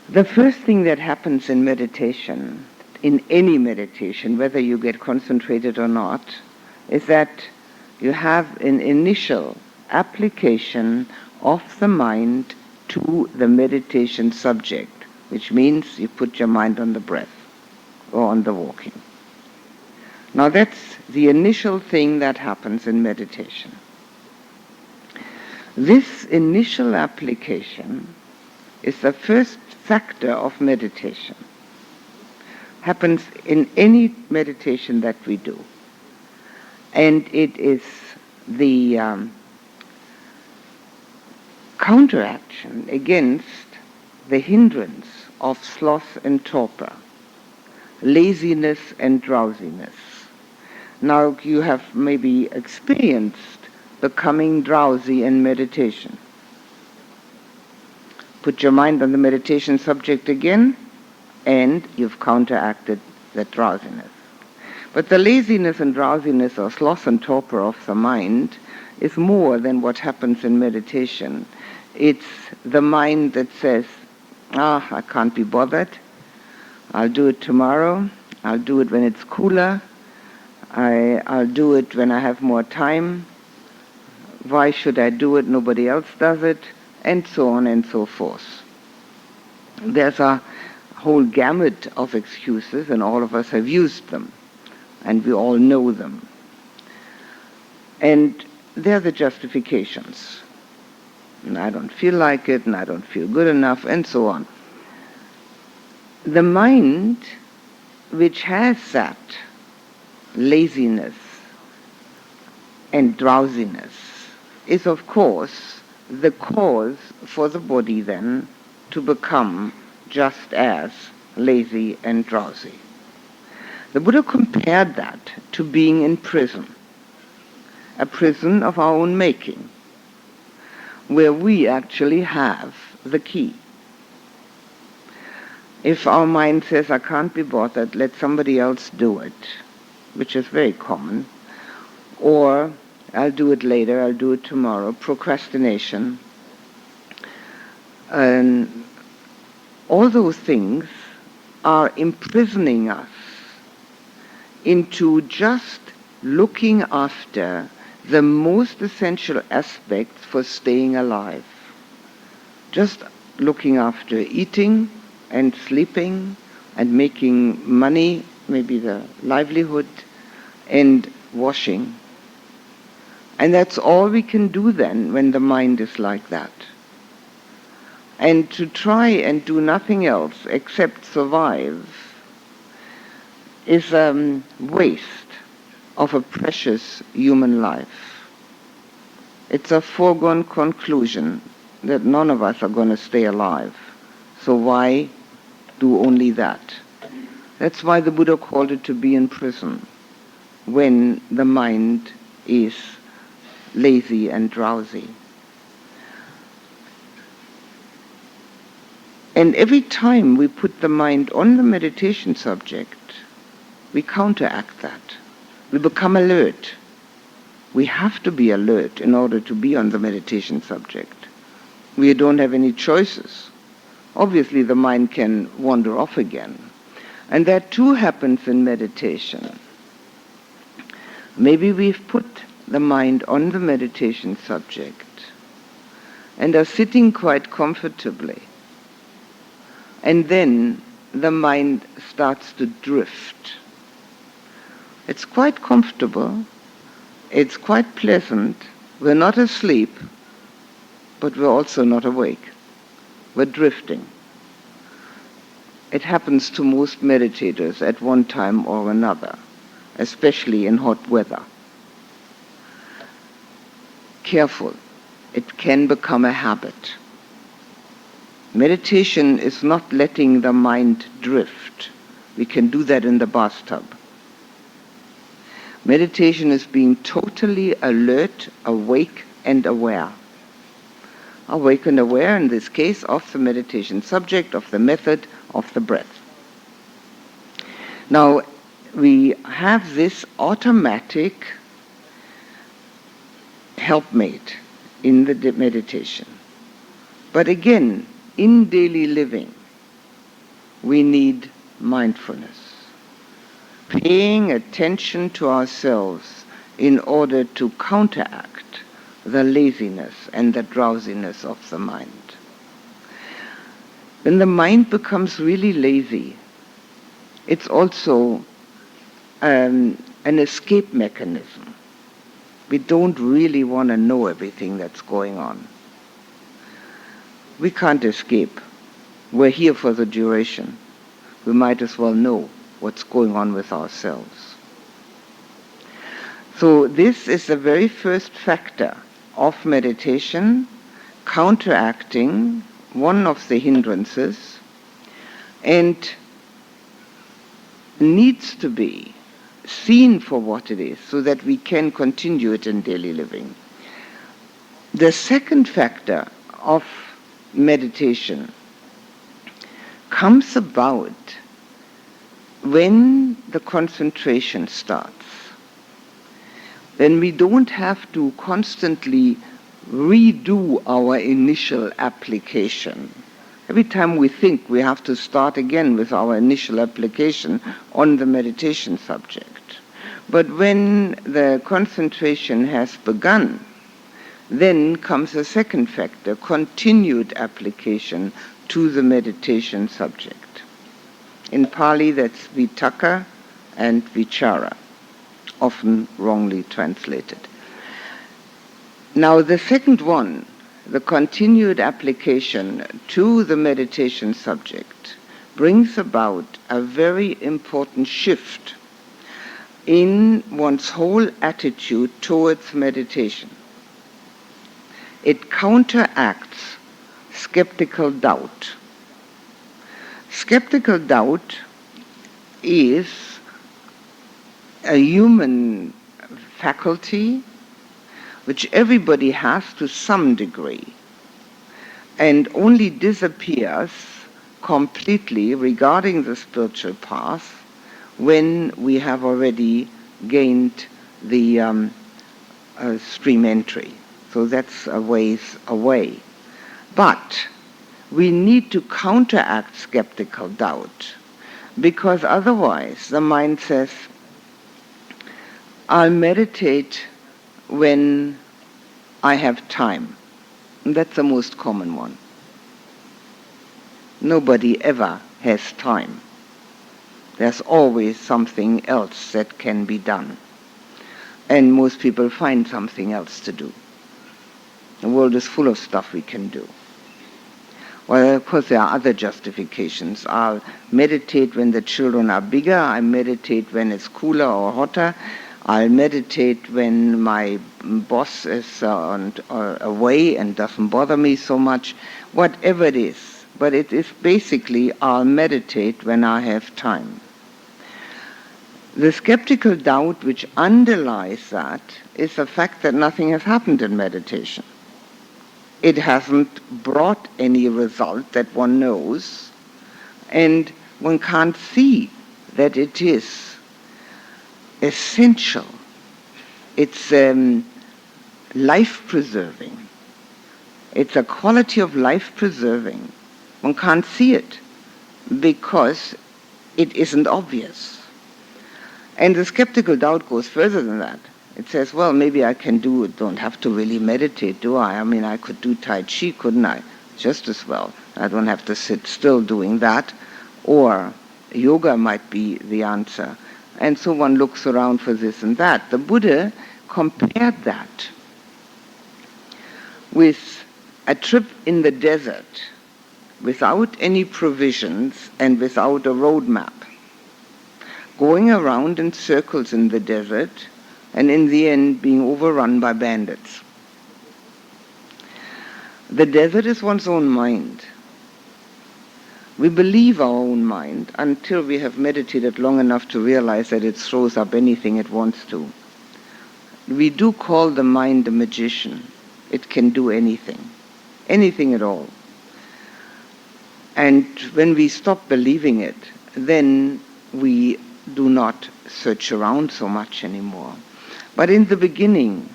The first thing that happens in meditation, in any meditation, whether you get concentrated or not, is that you have an initial application of the mind to the meditation subject, which means you put your mind on the breath or on the walking. Now that's the initial thing that happens in meditation. This initial application is the first factor of meditation. Happens in any meditation that we do. And it is the counteraction against the hindrance of sloth and torpor, laziness and drowsiness. Now you have maybe experienced becoming drowsy in meditation. Put your mind on the meditation subject again, and you've counteracted that drowsiness. But the laziness and drowsiness or sloth and torpor of the mind is more than what happens in meditation. It's the mind that says, I can't be bothered. I'll do it tomorrow. I'll do it when it's cooler. I'll do it when I have more time. Why should I do it? Nobody else does it. And so on and so forth. There's a whole gamut of excuses, and all of us have used them, and we all know them. And they're the justifications. And I don't feel like it, and I don't feel good enough, and so on. The mind, which has that laziness and drowsiness, is of course the cause for the body then to become just as lazy and drowsy. The Buddha compared that to being in prison, a prison of our own making, where we actually have the key. If our mind says, I can't be bothered, let somebody else do it, which is very common, or I'll do it later, I'll do it tomorrow, procrastination, And all those things are imprisoning us into just looking after the most essential aspects for staying alive. Just looking after eating and sleeping and making money, maybe the livelihood, and washing. And that's all we can do then when the mind is like that. And to try and do nothing else except survive is a waste of a precious human life. It's a foregone conclusion that none of us are going to stay alive. So why do only that? That's why the Buddha called it to be in prison, when the mind is lazy and drowsy. And every time we put the mind on the meditation subject, we counteract that. We become alert. We have to be alert in order to be on the meditation subject. We don't have any choices. Obviously, the mind can wander off again. And that too happens in meditation. Maybe we've put the mind on the meditation subject and are sitting quite comfortably. And then the mind starts to drift. It's quite comfortable. It's quite pleasant. We're not asleep, but we're also not awake. We're drifting. It happens to most meditators at one time or another, especially in hot weather. Careful. It can become a habit. Meditation is not letting the mind drift. We can do that in the bathtub. Meditation is being totally alert, awake, and aware. Awake and aware, in this case, of the meditation subject, of the method, of the breath. Now, we have this automatic helpmate in the meditation. But again, in daily living, we need mindfulness. Paying attention to ourselves in order to counteract the laziness and the drowsiness of the mind. When the mind becomes really lazy, it's also an escape mechanism. We don't really want to know everything that's going on. We can't escape. We're here for the duration. We might as well know what's going on with ourselves. So this is the very first factor of meditation, counteracting one of the hindrances, and needs to be seen for what it is so that we can continue it in daily living. The second factor of meditation comes about when the concentration starts. Then we don't have to constantly redo our initial application. Every time we think, we have to start again with our initial application on the meditation subject. But when the concentration has begun, then comes a second factor, continued application to the meditation subject. In Pali, that's vitaka and vichara, often wrongly translated. Now, the second one, the continued application to the meditation subject, brings about a very important shift in one's whole attitude towards meditation. It counteracts skeptical doubt. Skeptical doubt is a human faculty which everybody has to some degree, and only disappears completely regarding the spiritual path when we have already gained the stream entry. So that's a ways away. But we need to counteract skeptical doubt, because otherwise the mind says, I'll meditate when I have time. And that's the most common one. Nobody ever has time. There's always something else that can be done. And most people find something else to do. The world is full of stuff we can do. Well, of course, there are other justifications. I'll meditate when the children are bigger. I meditate when it's cooler or hotter. I'll meditate when my boss is away and doesn't bother me so much. Whatever it is. But it is basically, I'll meditate when I have time. The skeptical doubt which underlies that is the fact that nothing has happened in meditation. It hasn't brought any result that one knows, and one can't see that it is essential. It's life-preserving. It's a quality of life-preserving. One can't see it because it isn't obvious. And the skeptical doubt goes further than that. It says, well, maybe I can don't have to really meditate, do I? I mean, I could do Tai Chi, couldn't I? Just as well. I don't have to sit still doing that. Or yoga might be the answer. And so one looks around for this and that. The Buddha compared that with a trip in the desert without any provisions and without a road map, going around in circles in the desert, and in the end being overrun by bandits. The desert is one's own mind. We believe our own mind until we have meditated long enough to realize that it throws up anything it wants to. We do call the mind a magician. It can do anything at all. And when we stop believing it, then we do not search around so much anymore. But in the beginning,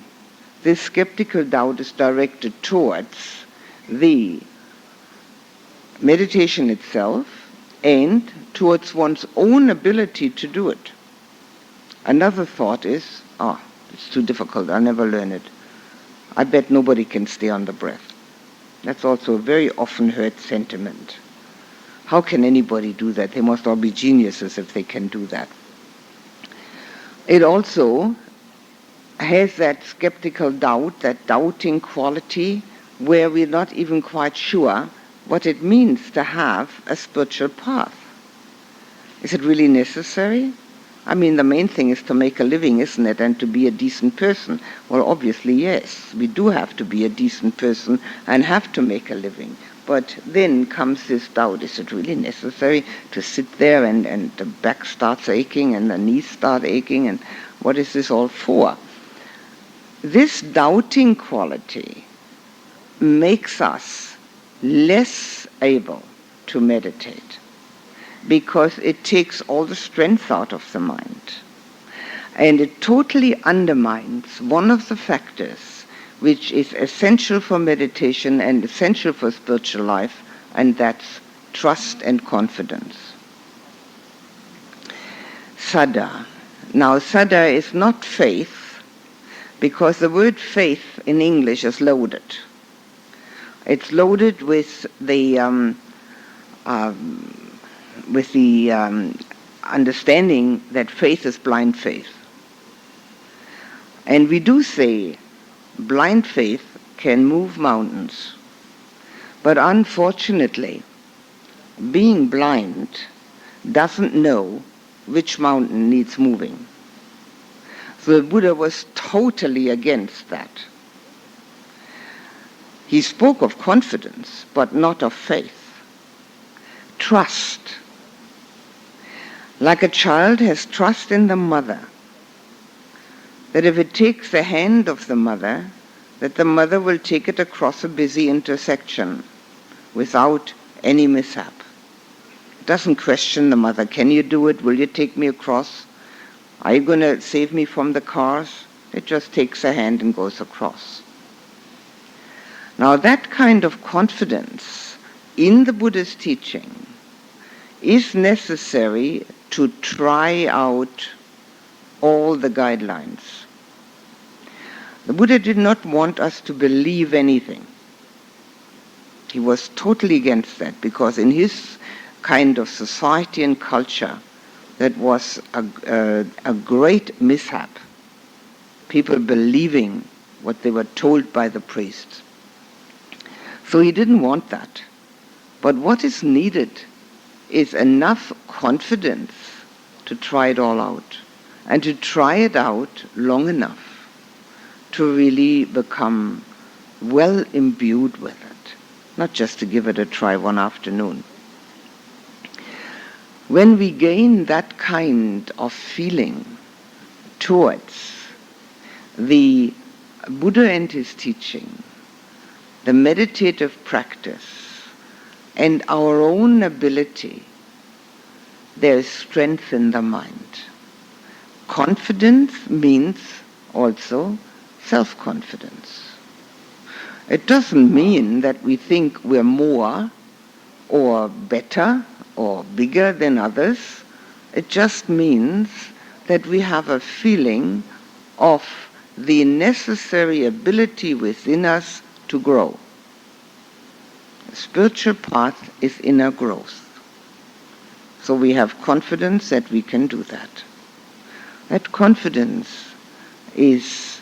this skeptical doubt is directed towards the meditation itself and towards one's own ability to do it. Another thought is, it's too difficult, I'll never learn it. I bet nobody can stay on the breath. That's also a very often heard sentiment. How can anybody do that? They must all be geniuses if they can do that. It also has that skeptical doubt, that doubting quality, where we're not even quite sure what it means to have a spiritual path. Is it really necessary? I mean, the main thing is to make a living, isn't it? And to be a decent person. Well, obviously, yes. We do have to be a decent person and have to make a living. But then comes this doubt. Is it really necessary to sit there and the back starts aching and the knees start aching? And what is this all for? This doubting quality makes us less able to meditate because it takes all the strength out of the mind. And it totally undermines one of the factors which is essential for meditation and essential for spiritual life, and that's trust and confidence. Saddha. Now, saddha is not faith, because the word faith in English is loaded. It's loaded with the understanding that faith is blind faith. And we do say blind faith can move mountains. But unfortunately, being blind doesn't know which mountain needs moving. So the Buddha was totally against that. He spoke of confidence, but not of faith. Trust. Like a child has trust in the mother, that if it takes the hand of the mother, that the mother will take it across a busy intersection without any mishap. It doesn't question the mother. Can you do it? Will you take me across? Are you going to save me from the cars? It just takes a hand and goes across. Now that kind of confidence in the Buddha's teaching is necessary to try out all the guidelines. The Buddha did not want us to believe anything. He was totally against that, because in his kind of society and culture, that was a great mishap. People believing what they were told by the priests. So he didn't want that. But what is needed is enough confidence to try it all out, and to try it out long enough to really become well imbued with it, not just to give it a try one afternoon. When we gain that kind of feeling towards the Buddha and his teaching, the meditative practice, and our own ability, there is strength in the mind. Confidence means also self-confidence. It doesn't mean that we think we're more or better or bigger than others. It just means that we have a feeling of the necessary ability within us to grow. The spiritual path is inner growth. So we have confidence that we can do that. That confidence is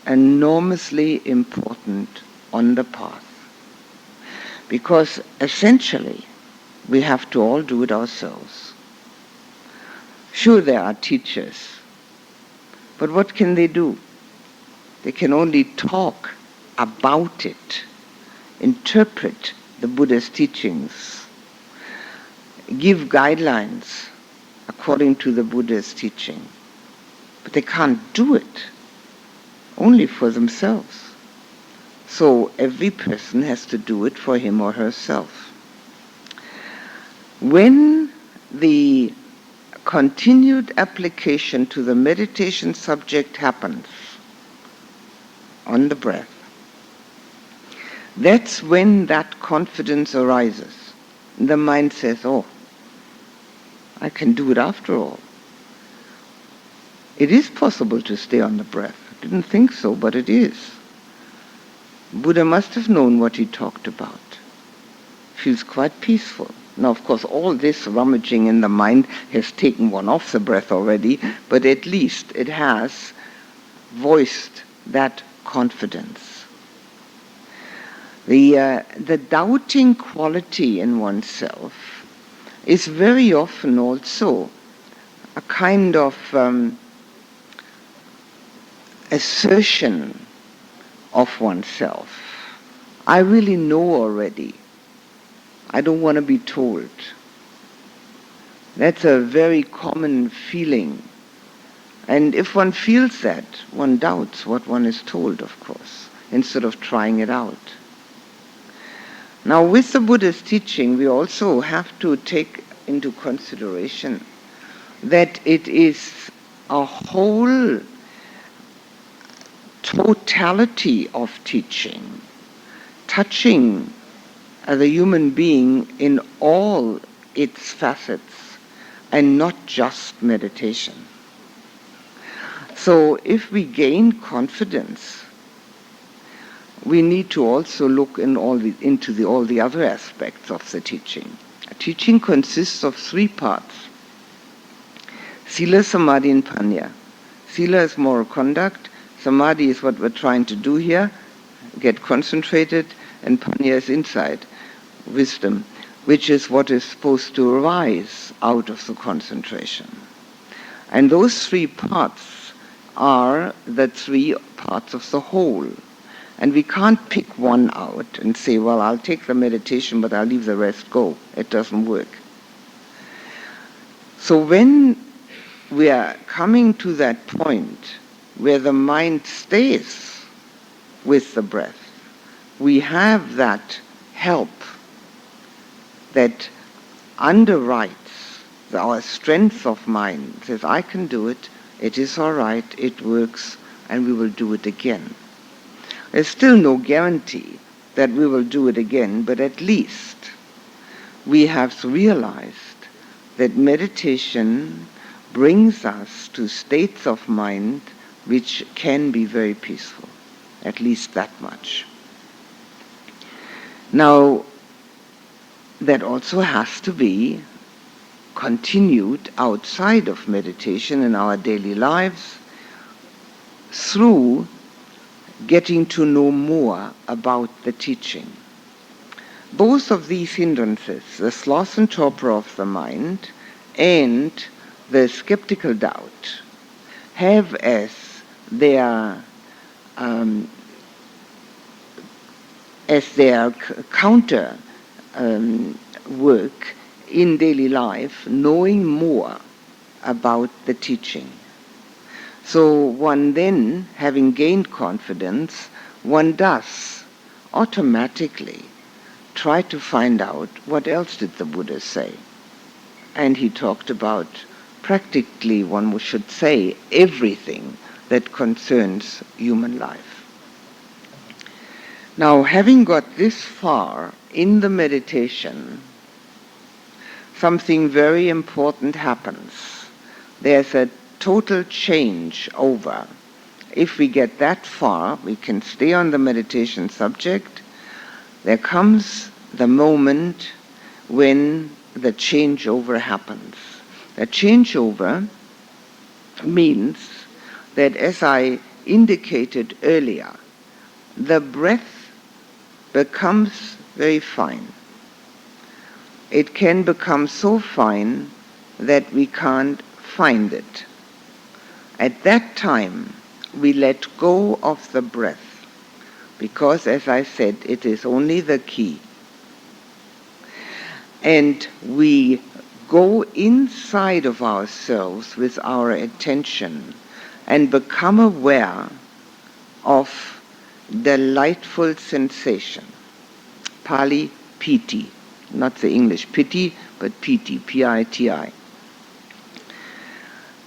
enormously important on the path, because essentially we have to all do it ourselves. Sure, there are teachers, but what can they do? They can only talk about it, interpret the Buddha's teachings, give guidelines according to the Buddha's teaching. But they can't do it, only for themselves. So every person has to do it for him or herself. When the continued application to the meditation subject happens on the breath, that's when that confidence arises. The mind says, oh, I can do it after all. It is possible to stay on the breath. I didn't think so, but it is. Buddha must have known what he talked about. Feels quite peaceful. Now, of course, all this rummaging in the mind has taken one off the breath already, but at least it has voiced that confidence. The doubting quality in oneself is very often also a kind of assertion of oneself. I really know already. I don't want to be told. That's a very common feeling. And if one feels that, one doubts what one is told, of course, instead of trying it out. Now, with the Buddha's teaching, we also have to take into consideration that it is a whole totality of teaching, touching the human being in all its facets, and not just meditation. So if we gain confidence, we need to also look into all the other aspects of the teaching. Teaching consists of three parts: Sila, Samadhi, and Panya. Sila is moral conduct, Samadhi is what we're trying to do here, get concentrated, and Panya is insight, wisdom, which is what is supposed to arise out of the concentration. And those three parts are the three parts of the whole. And we can't pick one out and say, well, I'll take the meditation, but I'll leave the rest go. It doesn't work. So when we are coming to that point where the mind stays with the breath, we have that help that underwrites our strength of mind, says, I can do it, it is all right, it works, and we will do it again. There's still no guarantee that we will do it again, but at least we have realized that meditation brings us to states of mind which can be very peaceful, at least that much. Now, that also has to be continued outside of meditation in our daily lives through getting to know more about the teaching. Both of these hindrances, the sloth and torpor of the mind and the skeptical doubt, have as their counter work in daily life, knowing more about the teaching. So one then, having gained confidence, one does automatically try to find out what else did the Buddha say. And he talked about practically, one should say, everything that concerns human life. Now, having got this far in the meditation, something very important happens. There's a total change over. If we get that far, we can stay on the meditation subject. There comes the moment when the changeover happens. The changeover means that, as I indicated earlier, the breath becomes very fine. It can become so fine that we can't find it. At that time, we let go of the breath, because, as I said, it is only the key. And we go inside of ourselves with our attention and become aware of delightful sensation. Pali, piti. Not the English piti, but piti, P-I-T-I.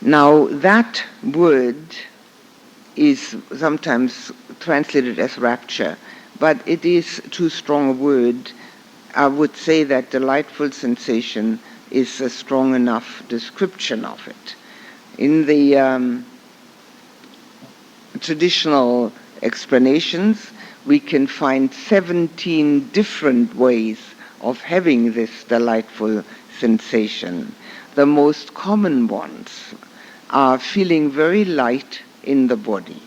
Now, that word is sometimes translated as rapture, but it is too strong a word. I would say that delightful sensation is a strong enough description of it. In the traditional explanations, we can find 17 different ways of having this delightful sensation. The most common ones are feeling very light in the body,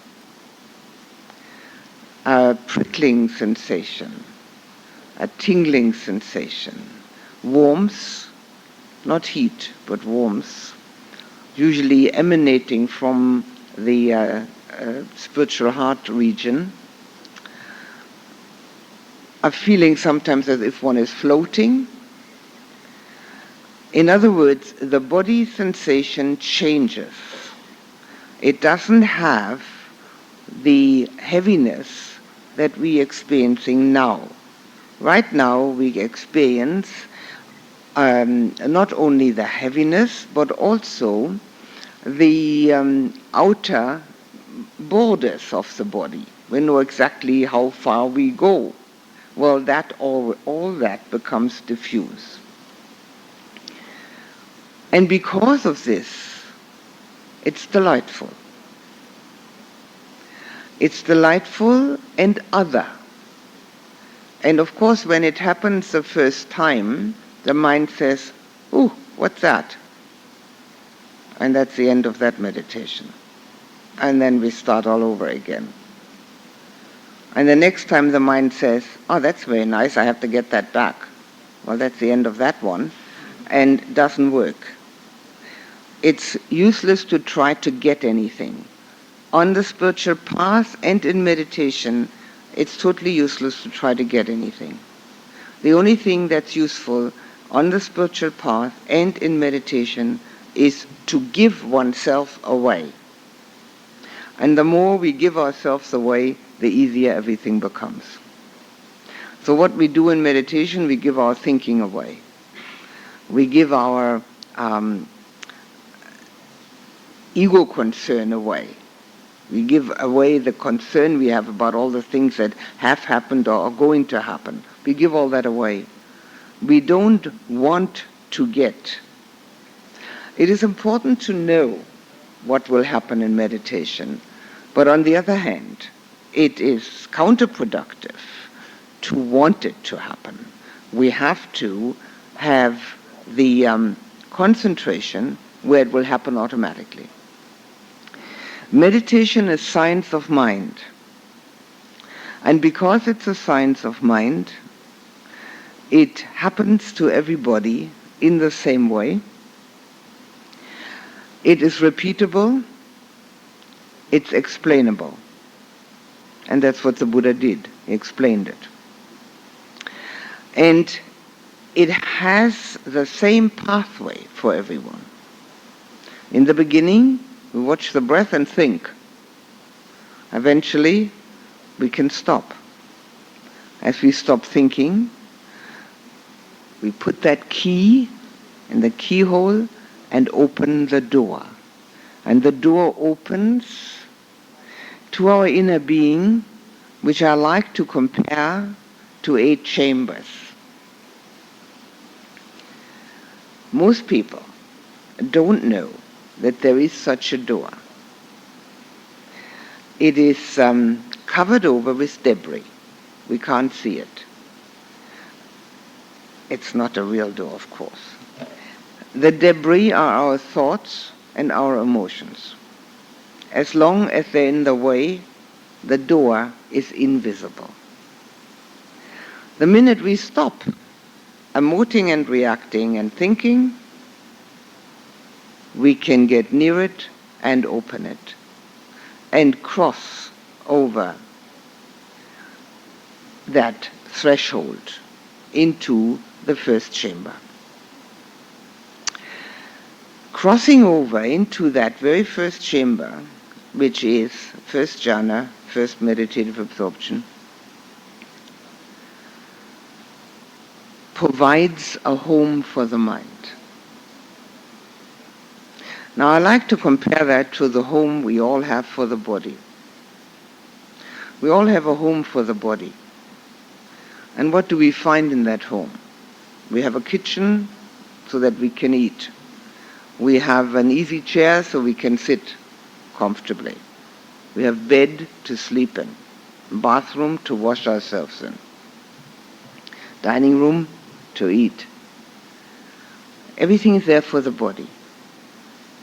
a prickling sensation, a tingling sensation, warmth, not heat, but warmth, usually emanating from the spiritual heart region, a feeling sometimes as if one is floating. In other words, the body sensation changes. It doesn't have the heaviness that we are experiencing now. Right now we experience not only the heaviness, but also the outer borders of the body. We know exactly how far we go. Well, that all that becomes diffuse. And because of this, it's delightful. It's delightful and other. And of course, when it happens the first time, the mind says, "Ooh, what's that?" And that's the end of that meditation. And then we start all over again. And the next time the mind says, "Oh, that's very nice, I have to get that back." Well, that's the end of that one, and doesn't work. It's useless to try to get anything. On the spiritual path and in meditation, it's totally useless to try to get anything. The only thing that's useful on the spiritual path and in meditation is to give oneself away. And the more we give ourselves away, the easier everything becomes. So what we do in meditation, we give our thinking away. We give our ego concern away. We give away the concern we have about all the things that have happened or are going to happen. We give all that away. We don't want to get. It is important to know what will happen in meditation, but on the other hand, it is counterproductive to want it to happen. We have to have the concentration where it will happen automatically. Meditation is science of mind. And because it's a science of mind, it happens to everybody in the same way. It is repeatable. It's explainable. And that's what the Buddha did. He explained it. And it has the same pathway for everyone. In the beginning, we watch the breath and think. Eventually, we can stop. As we stop thinking, we put that key in the keyhole and open the door. And the door opens to our inner being, which I like to compare to 8 chambers. Most people don't know that there is such a door. It is covered over with debris. We can't see it. It's not a real door, of course. The debris are our thoughts and our emotions. As long as they're in the way, the door is invisible. The minute we stop emoting and reacting and thinking, we can get near it and open it and cross over that threshold into the first chamber. Crossing over into that very first chamber, which is first jhana, first meditative absorption, provides a home for the mind. Now I like to compare that to the home we all have for the body. We all have a home for the body. And what do we find in that home? We have a kitchen so that we can eat. We have an easy chair so we can sit comfortably. We have bed to sleep in, bathroom to wash ourselves in, dining room to eat. Everything is there for the body.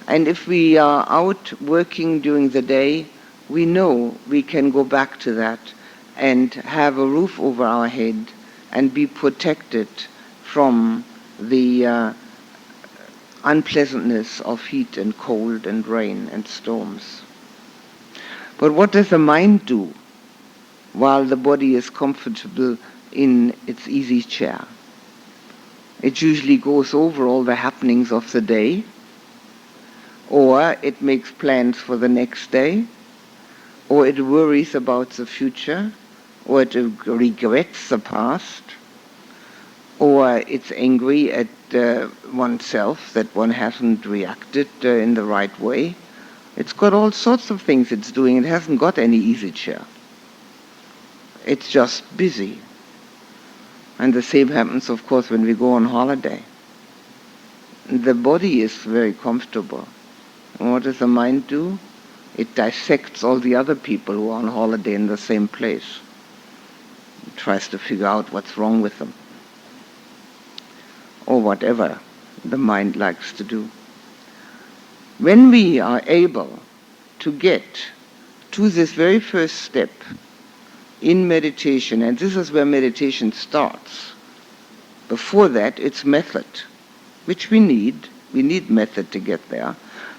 And if we are out working during the day, we know we can go back to that and have a roof over our head and be protected from the unpleasantness of heat and cold and rain and storms. But what does the mind do while the body is comfortable in its easy chair? It usually goes over all the happenings of the day, or it makes plans for the next day, or it worries about the future, or it regrets the past, or it's angry at oneself that one hasn't reacted in the right way. It's got all sorts of things it's doing. It hasn't got any easy chair. It's just busy. And the same happens, of course, when we go on holiday. The body is very comfortable. And what does the mind do? It dissects all the other people who are on holiday in the same place. It tries to figure out what's wrong with them. Or whatever the mind likes to do. When we are able to get to this very first step in meditation, and this is where meditation starts. Before that, it's method, which we need. We need method to get there.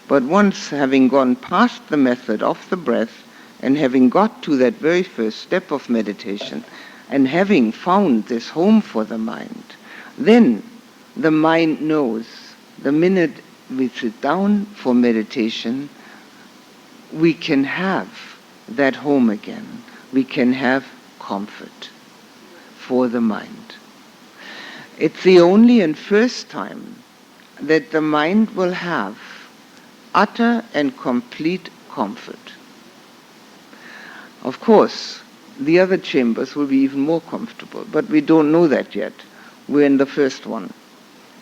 But once having gone past the method of the breath and having got to that very first step of meditation and having found this home for the mind, then the mind knows the minute we sit down for meditation, we can have that home again. We can have comfort for the mind. It's the only and first time that the mind will have utter and complete comfort. Of course, the other chambers will be even more comfortable, but we don't know that yet. We're in the first one.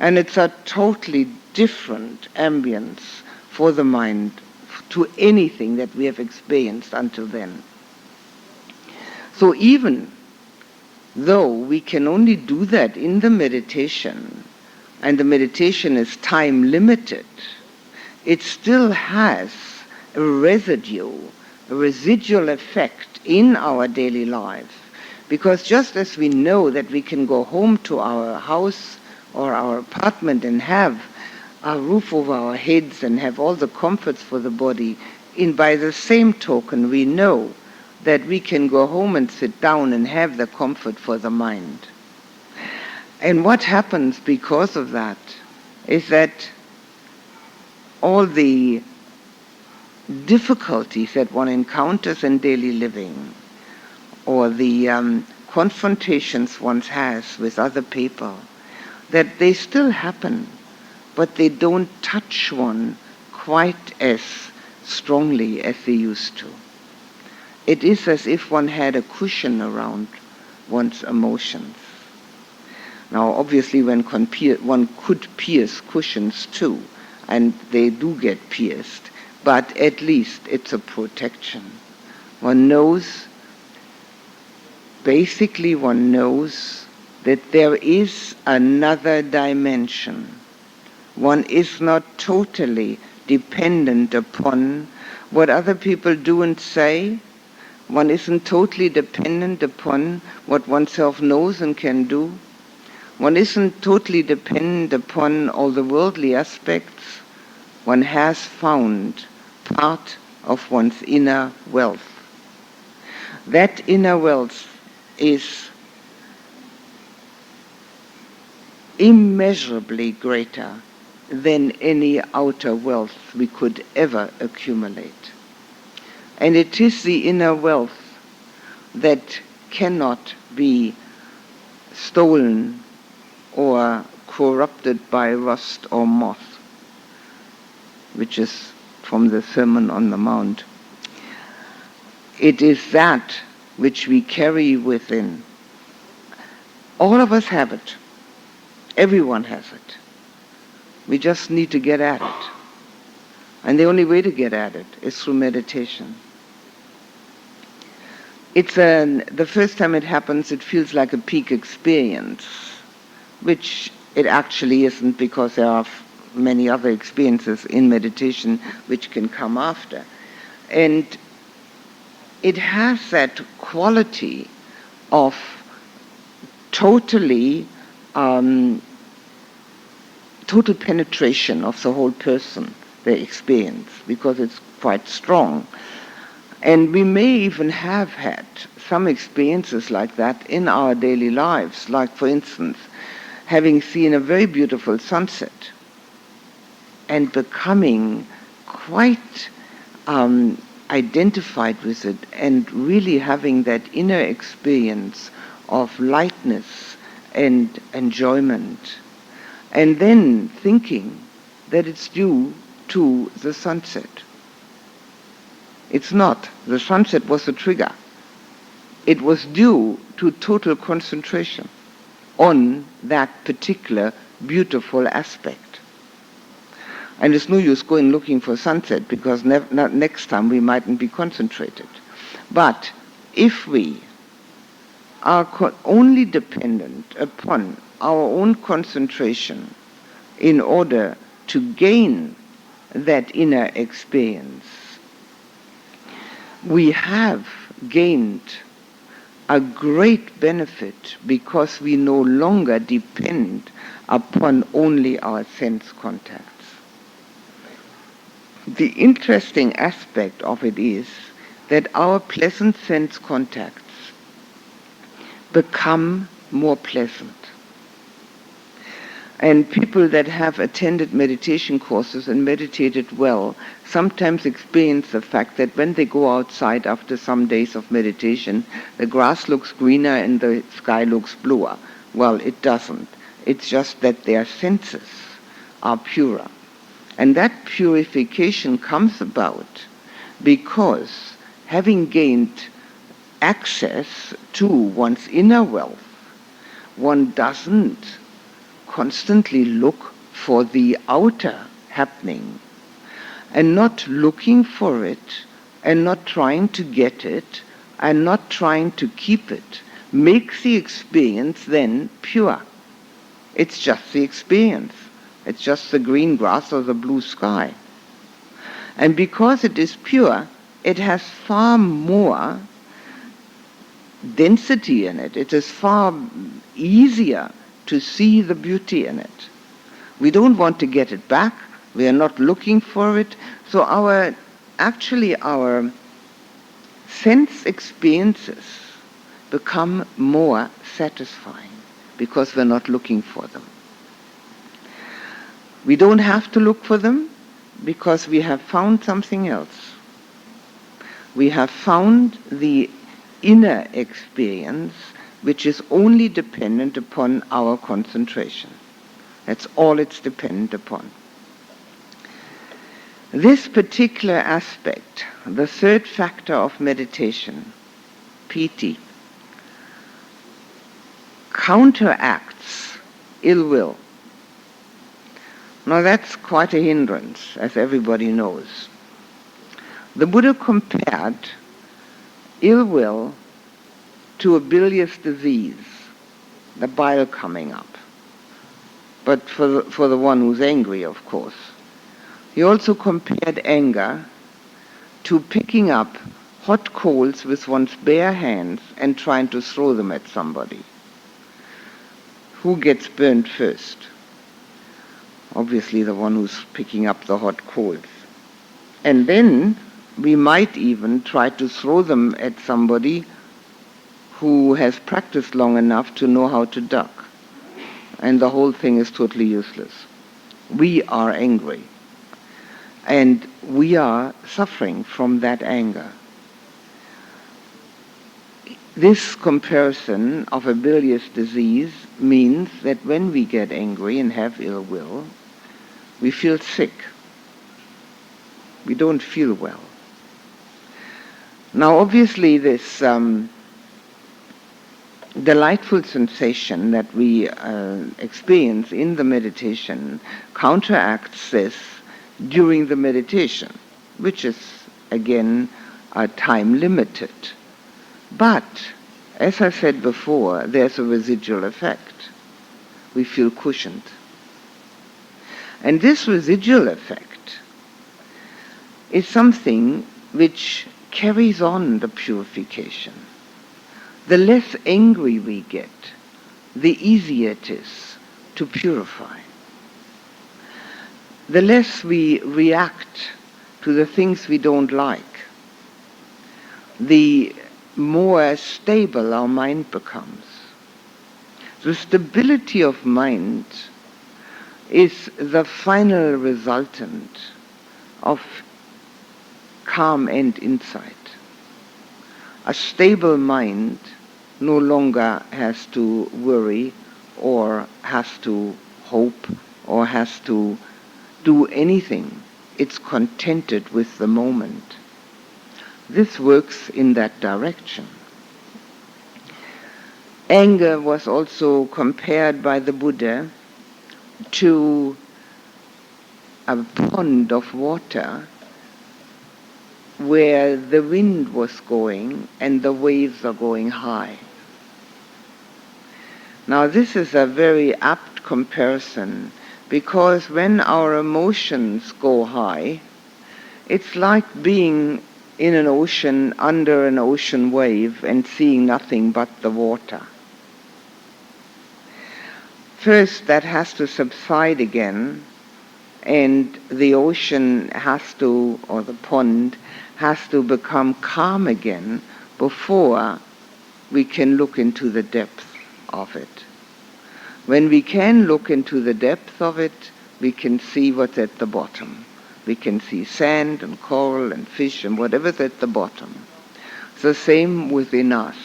And it's a totally different ambience for the mind to anything that we have experienced until then. So even though we can only do that in the meditation, and the meditation is time limited, it still has a residue, a residual effect in our daily life. Because just as we know that we can go home to our house or our apartment and have a roof over our heads and have all the comforts for the body, by the same token we know that we can go home and sit down and have the comfort for the mind. And what happens because of that is that all the difficulties that one encounters in daily living, or the confrontations one has with other people, that they still happen, but they don't touch one quite as strongly as they used to. It is as if one had a cushion around one's emotions. Now, obviously, one could pierce cushions too, and they do get pierced, but at least it's a protection. One knows that there is another dimension. One is not totally dependent upon what other people do and say. One isn't totally dependent upon what oneself knows and can do. One isn't totally dependent upon all the worldly aspects. One has found part of one's inner wealth. That inner wealth is immeasurably greater than any outer wealth we could ever accumulate. And it is the inner wealth that cannot be stolen or corrupted by rust or moth, which is from the Sermon on the Mount. It is that which we carry within. All of us have it. Everyone has it. We just need to get at it. And the only way to get at it is through meditation. The first time it happens, it feels like a peak experience, which it actually isn't, because there are many other experiences in meditation which can come after. And it has that quality of total penetration of the whole person, the experience, because it's quite strong. And we may even have had some experiences like that in our daily lives, like, for instance, having seen a very beautiful sunset and becoming quite identified with it, and really having that inner experience of lightness and enjoyment, and then thinking that it's due to the sunset. It's not. The sunset was the trigger. It was due to total concentration on that particular beautiful aspect. And it's no use going looking for sunset, because next time we mightn't be concentrated. But if we are only dependent upon our own concentration in order to gain that inner experience, we have gained a great benefit, because we no longer depend upon only our sense contacts. The interesting aspect of it is that our pleasant sense contacts become more pleasant. And people that have attended meditation courses and meditated well sometimes experience the fact that when they go outside after some days of meditation, the grass looks greener and the sky looks bluer. Well, it doesn't. It's just that their senses are purer. And that purification comes about because, having gained access to one's inner wealth, one doesn't constantly look for the outer happening, and not looking for it and not trying to get it and not trying to keep it makes the experience then pure. It's just the experience. It's just the green grass or the blue sky. And because it is pure, it has far more density in it. It is far easier to see the beauty in it. We don't want to get it back. We are not looking for it. So our sense experiences become more satisfying because we're not looking for them. We don't have to look for them because we have found something else. We have found the inner experience which is only dependent upon our concentration. That's all it's dependent upon. This particular aspect, the third factor of meditation, piti, counteracts ill will. Now that's quite a hindrance, as everybody knows. The Buddha compared ill will to a bilious disease, the bile coming up. But for the one who's angry, of course. He also compared anger to picking up hot coals with one's bare hands and trying to throw them at somebody. Who gets burned first? Obviously the one who's picking up the hot coals. And then we might even try to throw them at somebody who has practiced long enough to know how to duck. And the whole thing is totally useless. We are angry. And we are suffering from that anger. This comparison of a bilious disease means that when we get angry and have ill will, we feel sick. We don't feel well. Now obviously this delightful sensation that we experience in the meditation counteracts this during the meditation, which is again time limited. But, as I said before, there's a residual effect. We feel cushioned. And this residual effect is something which carries on the purification. The less angry we get, the easier it is to purify. The less we react to the things we don't like, the more stable our mind becomes. The stability of mind is the final resultant of calm and insight. A stable mind no longer has to worry or has to hope or has to do anything. It's contented with the moment. This works in that direction. Anger was also compared by the Buddha to a pond of water where the wind was going and the waves are going high. Now this is a very apt comparison because when our emotions go high, it's like being in an ocean, under an ocean wave, and seeing nothing but the water. First, that has to subside again, and the ocean has to, or the pond, has to become calm again before we can look into the depth of it. When we can look into the depth of it, we can see what's at the bottom. We can see sand and coral and fish and whatever's at the bottom. It's the same within us.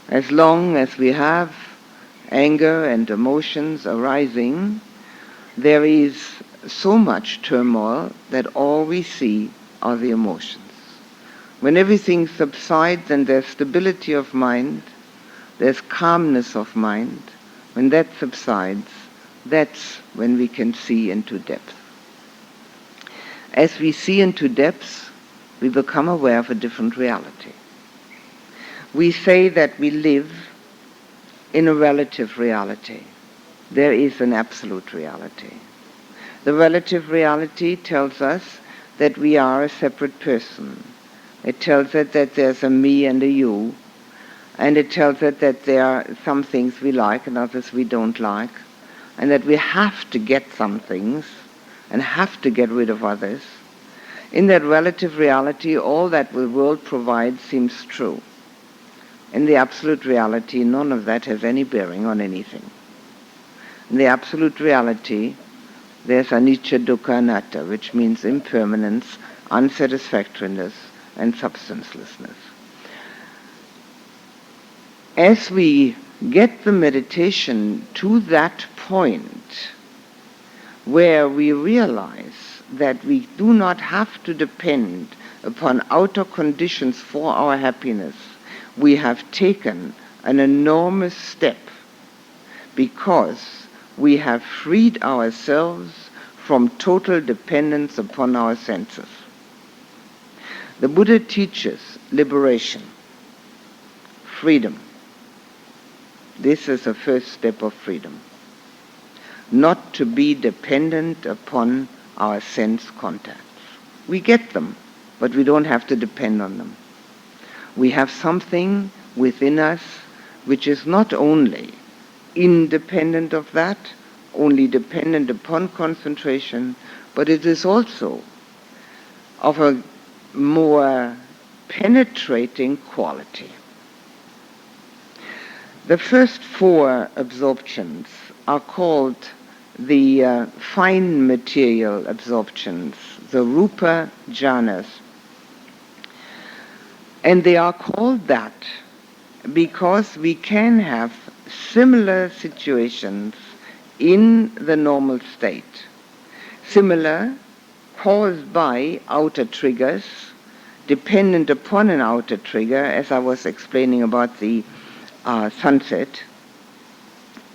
As long as we have anger and emotions arising, there is so much turmoil that all we see are the emotions. When everything subsides and there's stability of mind, there's calmness of mind, when that subsides, that's when we can see into depth. As we see into depth, we become aware of a different reality. We say that we live in a relative reality. There is an absolute reality. The relative reality tells us that we are a separate person. It tells us that there's a me and a you, and it tells us that there are some things we like and others we don't like, and that we have to get some things and have to get rid of others. In that relative reality, all that the world provides seems true. In the absolute reality, none of that has any bearing on anything. In the absolute reality, there's anicca, dukkha, anatta, which means impermanence, unsatisfactoriness, and substancelessness. As we get the meditation to that point where we realize that we do not have to depend upon outer conditions for our happiness, we have taken an enormous step, because we have freed ourselves from total dependence upon our senses. The Buddha teaches liberation, freedom. This is the first step of freedom. Not to be dependent upon our sense contacts. We get them, but we don't have to depend on them. We have something within us which is not only independent of that, only dependent upon concentration, but it is also of a more penetrating quality. The first four absorptions are called the fine material absorptions, the rupa jhanas. And they are called that because we can have similar situations in the normal state. Similar, caused by outer triggers, dependent upon an outer trigger, as I was explaining about the sunset,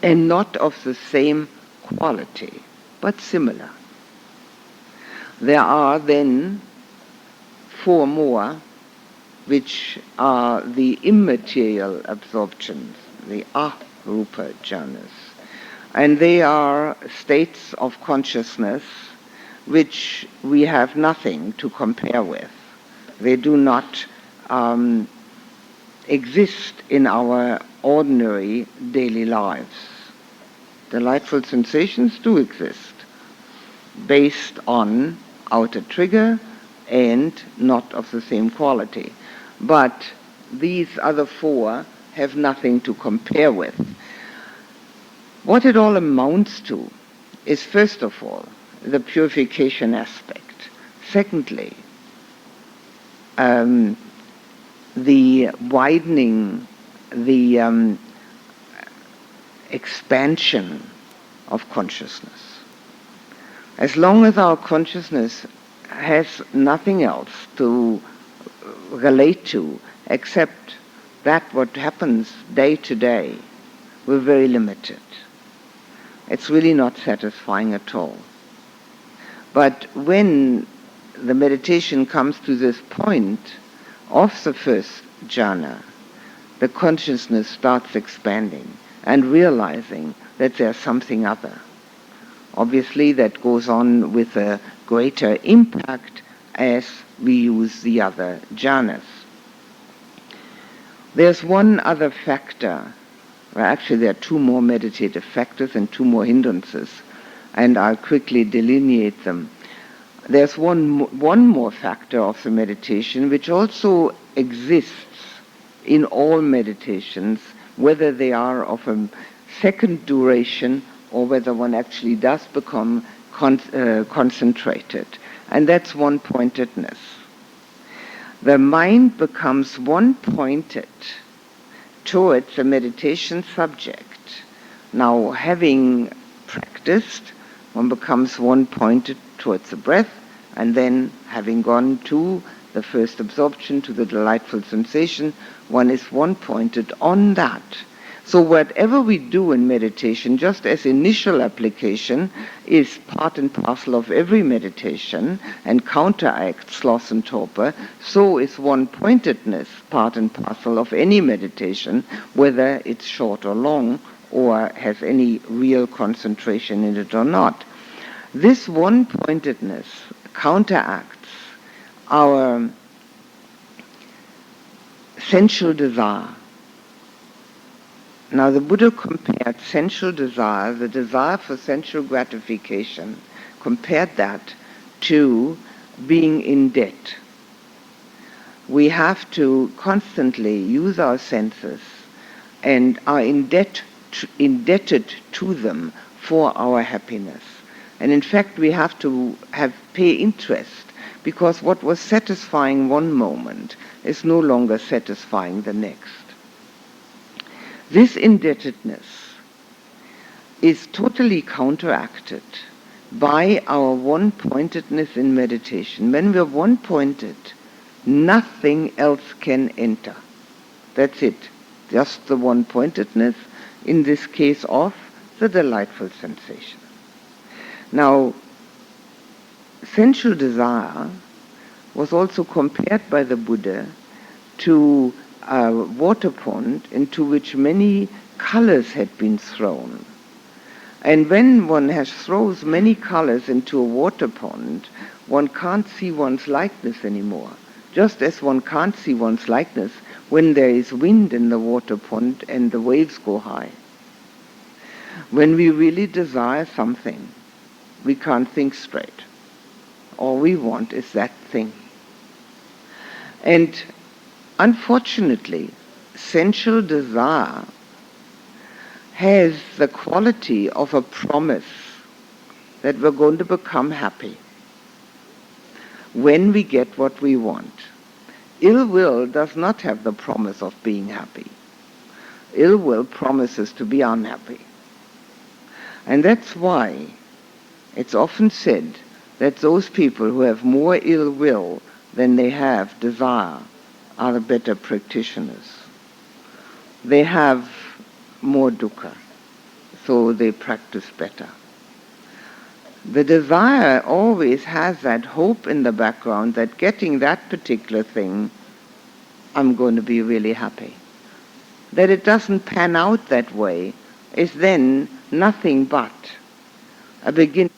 and not of the same quality, but similar. There are then four more, which are the immaterial absorptions, the arupa jhanas. And they are states of consciousness which we have nothing to compare with. They do not exist in our ordinary daily lives. Delightful sensations do exist, based on outer trigger and not of the same quality. But these other four have nothing to compare with. What it all amounts to is, first of all, the purification aspect. Secondly, the widening, the expansion of consciousness. As long as our consciousness has nothing else to relate to except that what happens day to day, we're very limited. It's really not satisfying at all. But when the meditation comes to this point of the first jhana, the consciousness starts expanding and realizing that there's something other. Obviously, that goes on with a greater impact as we use the other jhanas. There's one other factor. Well, actually, there are two more meditative factors and two more hindrances, and I'll quickly delineate them. There's one more factor of the meditation which also exists in all meditations, whether they are of a second duration or whether one actually does become concentrated, and that's one-pointedness. The mind becomes one-pointed towards a meditation subject. Now, having practiced, one becomes one-pointed towards the breath, and then having gone to the first absorption to the delightful sensation, one is one-pointed on that. So whatever we do in meditation, just as initial application is part and parcel of every meditation and counteracts sloth and torpor, so is one-pointedness part and parcel of any meditation, whether it's short or long, or has any real concentration in it or not. This one-pointedness counteracts our sensual desire. Now the Buddha compared sensual desire, the desire for sensual gratification, compared that to being in debt. We have to constantly use our senses and are indebted to them for our happiness. And in fact we have to pay interest, because what was satisfying one moment is no longer satisfying the next. This indebtedness is totally counteracted by our one-pointedness in meditation. When we're one-pointed, nothing else can enter. That's it. Just the one-pointedness, in this case of the delightful sensation. Now, sensual desire was also compared by the Buddha to a water pond into which many colors had been thrown. And when one throws many colors into a water pond, one can't see one's likeness anymore. Just as one can't see one's likeness when there is wind in the water pond and the waves go high. When we really desire something, we can't think straight. All we want is that thing. And unfortunately, sensual desire has the quality of a promise that we're going to become happy when we get what we want. Ill will does not have the promise of being happy. Ill will promises to be unhappy. And that's why it's often said that those people who have more ill will than they have desire are the better practitioners. They have more dukkha, so they practice better. The desire always has that hope in the background that getting that particular thing, I'm going to be really happy. That it doesn't pan out that way is then nothing but a beginning